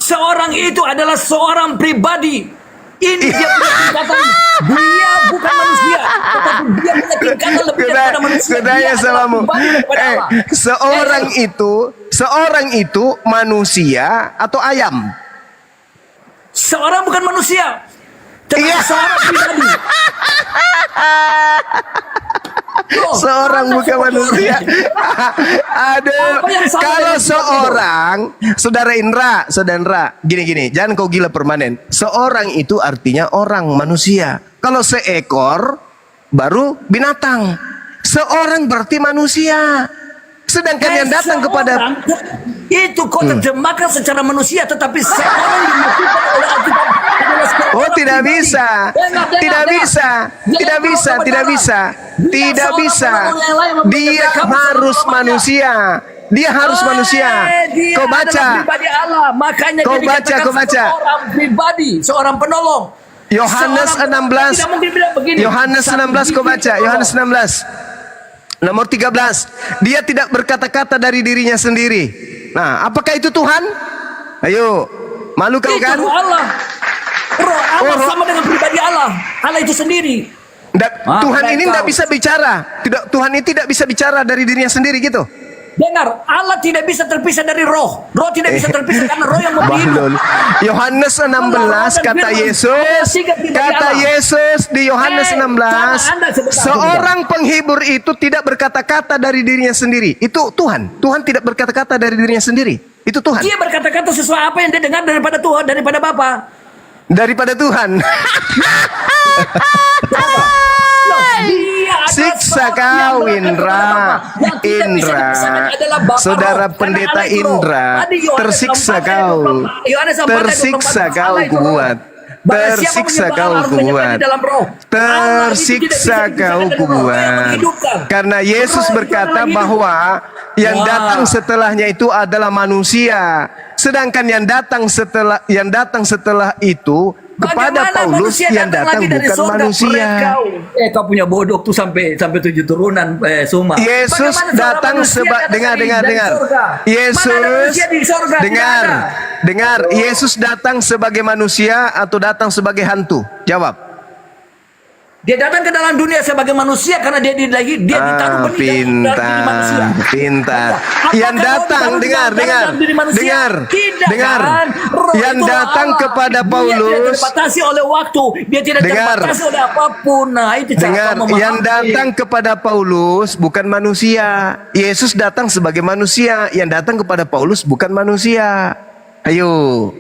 Seorang itu adalah seorang pribadi. Ini dia punya tingkatan. Dia bukan manusia, tetapi dia punya tingkatan lebih daripada manusia. Kedaya salamu. Seorang itu manusia atau ayam? Seorang bukan manusia, tetapi seorang pribadi. Seorang bukan manusia. Aduh, kalau seorang, saudara Indra, gini, jangan kau gila permanen. Seorang itu artinya orang, manusia. Kalau seekor, baru binatang. Seorang berarti manusia. Sedangkan yang datang kepada itu kau terjemahkan secara manusia, tetapi seorang dimaksudkan oleh Alkitab adalah Oh, tidak bisa. Tidak bisa. Tidak bisa, tidak bisa. Tidak bisa. Dia harus manusia. Dia harus manusia. Dia Kau adalah baca. pribadi Allah. Makanya Kau dia baca, dikatakan kau baca. seorang pribadi, seorang penolong. Yohanes Seorang penolong 16. tidak mungkin bilang begini. Yohanes 16 kau baca. Yohanes 16. Nomor 13. Dia tidak berkata-kata dari dirinya sendiri. Nah, apakah itu Tuhan? Ayo. Malu kau Itu kan? roh Allah. Roh Allah Oh, roh- sama dengan pribadi Allah. Allah itu sendiri. Tuhan ini Mereka- tidak bisa bicara. Tuhan ini tidak bisa bicara dari dirinya sendiri gitu. Dengar, Allah tidak bisa terpisah dari roh. Roh tidak bisa terpisah karena roh yang memberi hidup. Bahlul. Yohanes 16 kata Yesus, di Yohanes 16, seorang penghibur itu tidak berkata-kata dari dirinya sendiri. Itu Tuhan. Tuhan tidak berkata-kata dari dirinya sendiri. Itu Tuhan. Dia berkata-kata sesuai apa yang dia dengar daripada Tuhan, daripada Bapa. Daripada Tuhan. Dia adalah Siksa seorang yang kau, berkata Indra. kepada Bapa. Yang tidak bisa Indra. dipisahkan adalah Bapa Saudara roh. pendeta Karena Allah itu roh. Indra. Tadi Yohanes Tersiksa 4 ayat kau. 24. Yohanes 4 ayat 24. Tersiksa kau Allah itu roh. kuat. Barang siapa Tersiksa menyembah kau Allah harus menyembah kuat. di dalam roh. Allah itu tidak Tersiksa bisa dipisahkan kau dari roh. Roh yang kuat. menghidupkan. Karena Yesus Roh itu berkata adalah hidup. bahwa yang Wah. datang setelahnya itu adalah manusia. Sedangkan yang datang setelah itu kepada Bagaimana Paulus manusia yang datang datang lagi dari bukan surga? manusia. Kau punya bodoh tuh sampai 7 turunan, Suma. Yesus Bagaimana datang seorang manusia dengar dari surga? Mana ada Yesus manusia di surga? Tidak dengar ada. Yesus datang sebagai manusia atau datang sebagai hantu? Jawab. Dia datang ke dalam dunia sebagai manusia karena dia ditaruh benih dalam diri manusia. Pintar. Apakah Yang roh datang ditaruh dengar dalam diri manusia? Tidak, dengar. kan? Roh Yang itu roh datang Allah. kepada Dia tidak Paulus. terbatasi oleh waktu. Dia tidak Dengar. terbatasi oleh apapun. Nah, itu cara Dengar, kau memahami. yang datang kepada Paulus bukan manusia. Yesus datang sebagai manusia. Yang datang kepada Paulus bukan manusia. Ayo.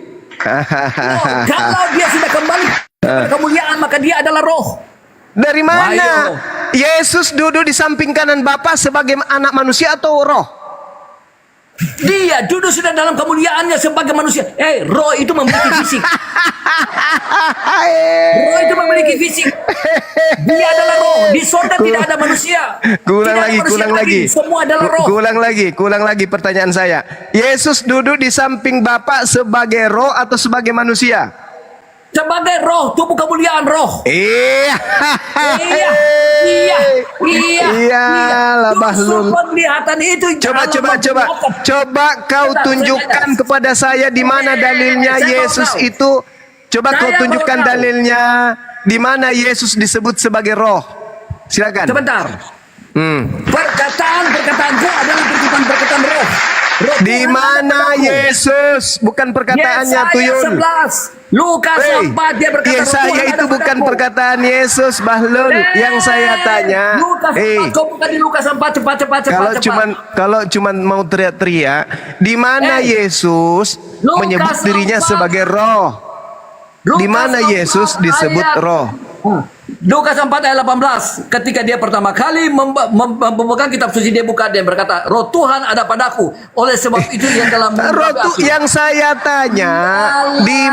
Kalau dia sudah kembali kepada kemuliaan, maka dia adalah roh. Dari mana? Ayo. Yesus duduk di samping kanan Bapa sebagai anak manusia atau roh? Dia duduk sudah dalam kemuliaannya sebagai manusia. Roh itu memiliki fisik. Roh itu memiliki fisik. Dia adalah roh. Di surga tidak ada manusia. Kulang Tidak ada lagi, manusia kulang lagi. Semua adalah roh. Kulang lagi pertanyaan saya. Yesus duduk di samping Bapa sebagai roh atau sebagai manusia? Sebagai roh, tubuh kemuliaan roh. Iya. Iyalah, Bahlul. Penglihatan itu Coba kau tunjukkan kepada saya di mana dalilnya Yesus itu. Coba kau tunjukkan dalilnya di mana Yesus disebut sebagai roh. Silakan. Sebentar. Perkataanku adalah perkataan roh. Di mana Yesus? Bukan perkataannya Tuyul. 11. Lukas 4 dia berkata Yesaya itu bukan perkataan Yesus, Bahlul. Yang saya tanya, Lukas 4, kau bukan di Lukas 4 cepat. kalau cuman mau teriak-teriak, di mana Yesus Lukas menyebut dirinya 4. sebagai roh? Di mana Yesus disebut roh? Lukas 4 ayat 18, ketika dia pertama kali memegang kitab suci, dia buka dan berkata, roh Tuhan ada padaku, oleh sebab itu yang dalam Roh yang saya tanya, di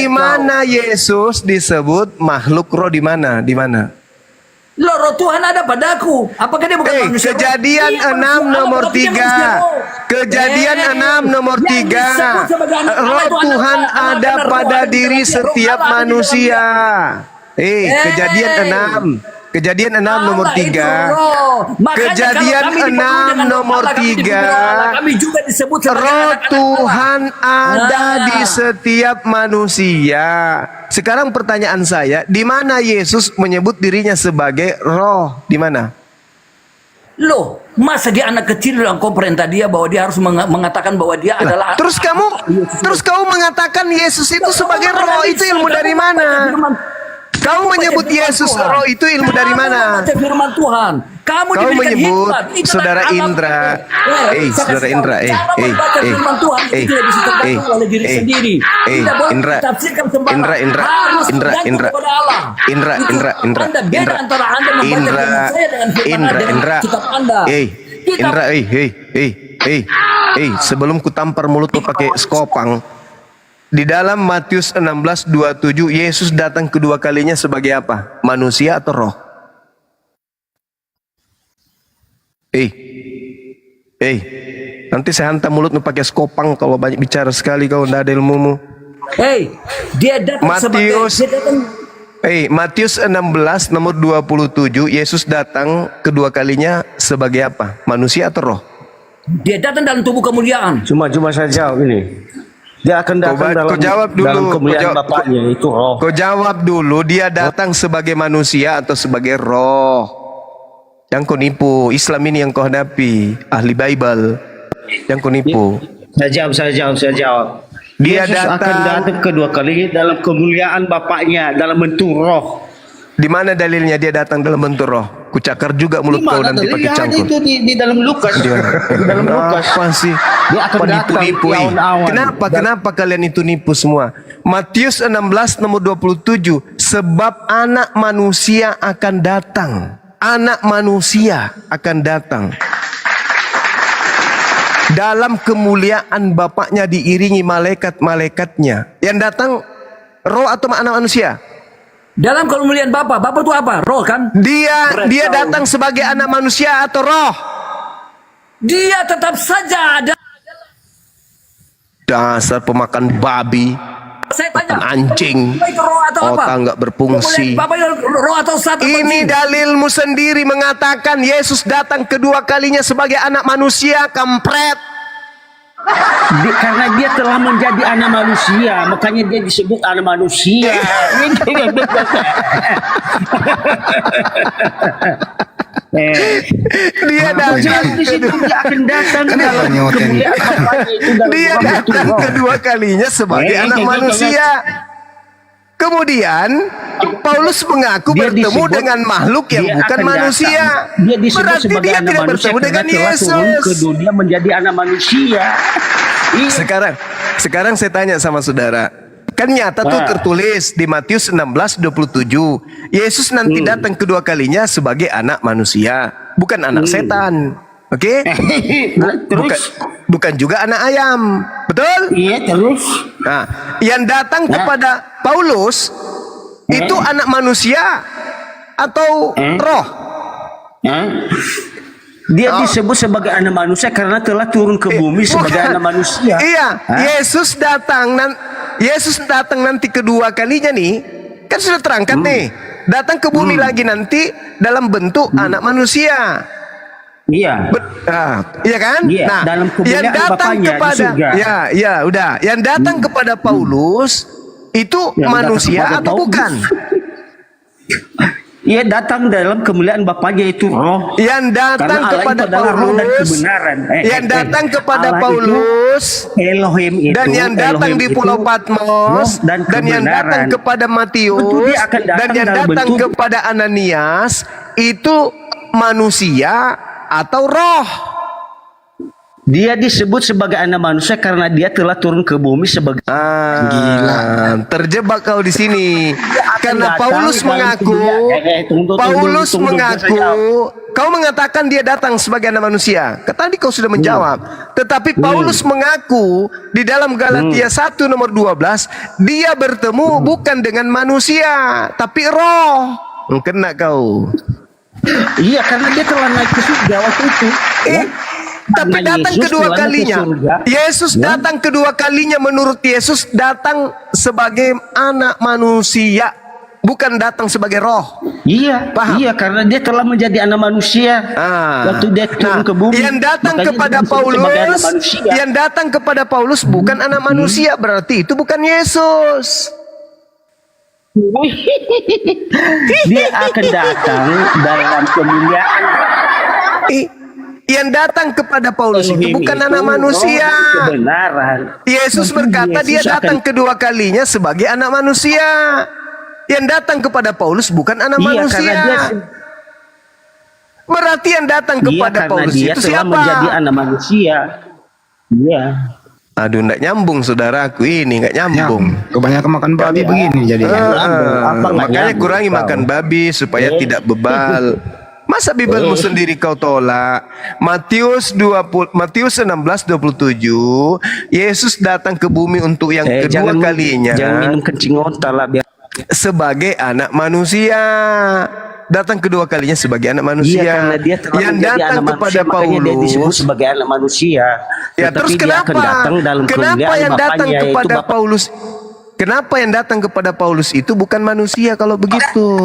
mana Yesus disebut makhluk roh? Di mana? Roh Tuhan ada padaku. Apakah dia bukan manusia? Kejadian 6 nomor 3. Kejadian 6 nomor 3. Roh Tuhan ada pada diri setiap manusia. Kejadian 6. Kejadian 6 nomor 3. Kejadian 6 nomor 3. Kami juga disebut sebagai Roh anak-anak Tuhan ada Nah. di setiap manusia. Sekarang pertanyaan saya, di mana Yesus menyebut dirinya sebagai roh? Di mana? Loh, masa dia anak kecil yang kau perintah dia bahwa dia harus mengatakan bahwa dia adalah Terus kamu mengatakan Yesus itu sebagai roh, itu ilmu dari mana? Kamu menyebut Yesus roh, itu ilmu dari mana? Baca firman Tuhan. Kamu Kau diberikan menyebut hikmat. Itulah saudara alam. Indra. Saudara Indra, Cara membaca firman Tuhan itu tidak bisa terbantu oleh diri sendiri. Tidak boleh ditafsirkan sembarang. Harus bergantung kepada Allah. Indra. Anda beda antara Anda membaca firman saya dengan firman Anda dengan kitab Anda. Indra, sebelum ku tampar mulutmu pakai skopang, Di dalam Matius 16:27 Yesus datang kedua kalinya sebagai apa? Manusia atau roh? Nanti saya hantam mulutmu pakai skopang kalau banyak bicara sekali kau, ndak ada ilmumu. Dia datang Matius 16 nomor 27 Yesus datang kedua kalinya sebagai apa? Manusia atau roh? Dia datang dalam tubuh kemuliaan. Cuma saya jawab ini. Dia akan datang kau jawab dulu. dalam kemuliaan Bapaknya, itu roh. Kau jawab dulu, dia datang sebagai manusia atau sebagai roh? Yang kau nipu, Islam ini yang kau hadapi, ahli Bible. Yang kau nipu. Saya jawab. Dia Yesus akan datang kedua kali dalam kemuliaan Bapaknya, dalam bentuk roh. Di mana dalilnya dia datang dalam bentuk roh? Kucakar juga mulut kau nanti pakai cangkul. Itu di dalam Lukas. Di dalam Lukas. Apa sih? Dia akan datang Nipu-nipu. Kenapa kalian itu nipu semua? Matius 16 nomor 27. Sebab anak manusia akan datang. Anak manusia akan datang. Dalam kemuliaan Bapaknya diiringi malaikat-malaikatnya. Yang datang roh atau anak manusia? Dalam kemuliaan Bapa itu apa? Roh kan? Dia datang sebagai anak manusia atau roh? Dia tetap saja ada. Dasar pemakan babi. Saya tanya, anjing. Itu roh atau apa? Otak nggak berfungsi. Bapak roh atau satu? Ini dalilmu sendiri mengatakan Yesus datang kedua kalinya sebagai anak manusia, kampret. Karena dia telah menjadi anak manusia, makanya dia disebut anak manusia. Dia datang di situ, dia akan datang dalam kemuliaan Bapaknya itu dalam dia datang kedua kalinya sebagai anak manusia. Kemudian Paulus mengaku bertemu dengan makhluk yang bukan manusia. Dia disebut Berarti sebagai dia anak tidak manusia bertemu dengan karena telah turun Yesus. ke dunia menjadi anak manusia. Sekarang saya tanya sama saudara. Kan nyata tuh tertulis di Matius 16:27. Yesus nanti datang kedua kalinya sebagai anak manusia, bukan anak setan. Oke? Bukan juga anak ayam. Betul? Iya, terus. Nah, yang datang kepada Paulus itu anak manusia atau roh? Dia disebut sebagai anak manusia karena telah turun ke bumi sebagai anak manusia. Iya, Yesus datang nanti kedua kalinya nih, kan sudah terangkat nih. Datang ke bumi lagi nanti dalam bentuk anak manusia. Iya. Iya kan? Iya, nah, dalam yang kemuliaan datang Bapaknya di kepada surga. udah. Yang datang kepada Paulus itu Yang manusia datang kepada atau Paulus. bukan? Ia datang dalam kemuliaan Bapaknya itu roh. Yang datang Karena Allah kepada itu adalah roh dan Paulus, kebenaran. yang datang kepada Allah Paulus, Elohim itu, dan yang datang Elohim di itu Pulau Patmos, roh dan yang datang kebenaran. kepada Tentu Matius, dia akan datang dan yang dalam datang bentuk- kepada Ananias itu manusia atau roh? Dia disebut sebagai anak manusia karena dia telah turun ke bumi sebagai Gila, terjebak kau di sini. Karena datang Paulus dalam mengaku, kau mengatakan dia datang sebagai anak manusia. Tadi kau sudah menjawab. Tetapi Paulus mengaku di dalam Galatia 1 nomor 12, dia bertemu bukan dengan manusia, tapi roh. Kena kau. Iya, karena dia telah naik ke surga waktu itu. Tapi Karena datang Yesus kedua telah naik ke kalinya. surga. Yesus datang kedua kalinya, menurut Yesus datang sebagai anak manusia, bukan datang sebagai roh. Iya, Paham? iya, karena dia telah menjadi anak manusia. Waktu dia turun ke bumi. Yang datang makanya kepada dia disebut sebagai anak Paulus, manusia. yang datang kepada Paulus bukan anak manusia, berarti itu bukan Yesus. Dia akan datang dalam kemuliaan. Yang datang kepada Paulus itu bukan anak manusia. Kebenaran. Yesus berkata dia datang kedua kalinya sebagai anak manusia. Yang datang kepada Paulus bukan anak Iya, manusia. karena dia Berarti yang datang kepada karena Paulus dia itu telah siapa? menjadi anak manusia. Iya. Aduh, nggak nyambung saudaraku ini, nggak nyambung. Kebanyakan makan babi begini jadinya. Makanya kurangi makan babi supaya tidak bebal. Masa Bibelmu sendiri kau tolak? Matius 16:27, Yesus datang ke bumi untuk yang kedua kalinya Jangan minum kencing otak lah biar. sebagai anak manusia. Datang kedua kalinya sebagai anak manusia. Iya, karena dia telah yang menjadi datang anak kepada manusia, makanya dia disebut Paulus. sebagai anak manusia. Ya, Tetapi terus dia akan kenapa? datang dalam Kenapa kemuliaan yang datang Bapaknya, yaitu kepada Bapak. Paulus? Kenapa yang datang kepada Paulus itu bukan manusia kalau begitu?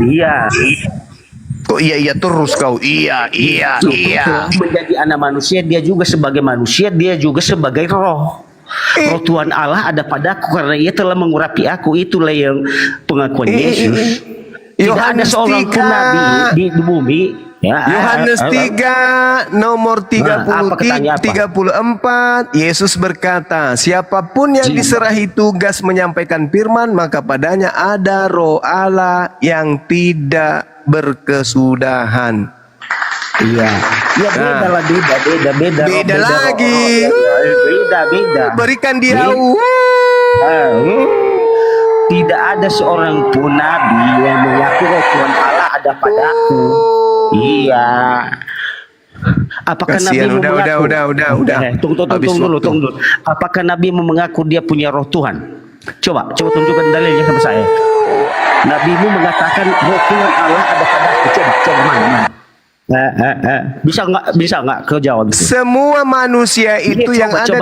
Iya. Kok iya terus kau? Iya. Telah menjadi anak manusia, dia juga sebagai manusia, dia juga sebagai roh. Roh Tuhan Allah ada padaku karena ia telah mengurapi aku. Itulah yang pengakuan Yesus. Tidak ada Yohanes seorang pun 3. nabi di bumi. Ya, Yohanes 3 nomor 34, Yesus berkata, siapapun yang diserahi tugas menyampaikan firman, maka padanya ada roh Allah yang tidak berkesudahan. Iya. Ya beda lah, Beda lagi. Beda. Berikan dia Tidak ada seorang pun nabi yang mengaku roh Tuhan Allah ada padaku. Iya. Apakah Kasian, Nabi mengaku? udah. Tunggu dulu. Apakah Nabi mengaku dia punya roh Tuhan? Coba tunjukkan dalilnya sama saya. Nabimu mengatakan roh Tuhan Allah ada padaku. Coba mana? Bisa nggak kau jawab? Semua manusia itu yang ada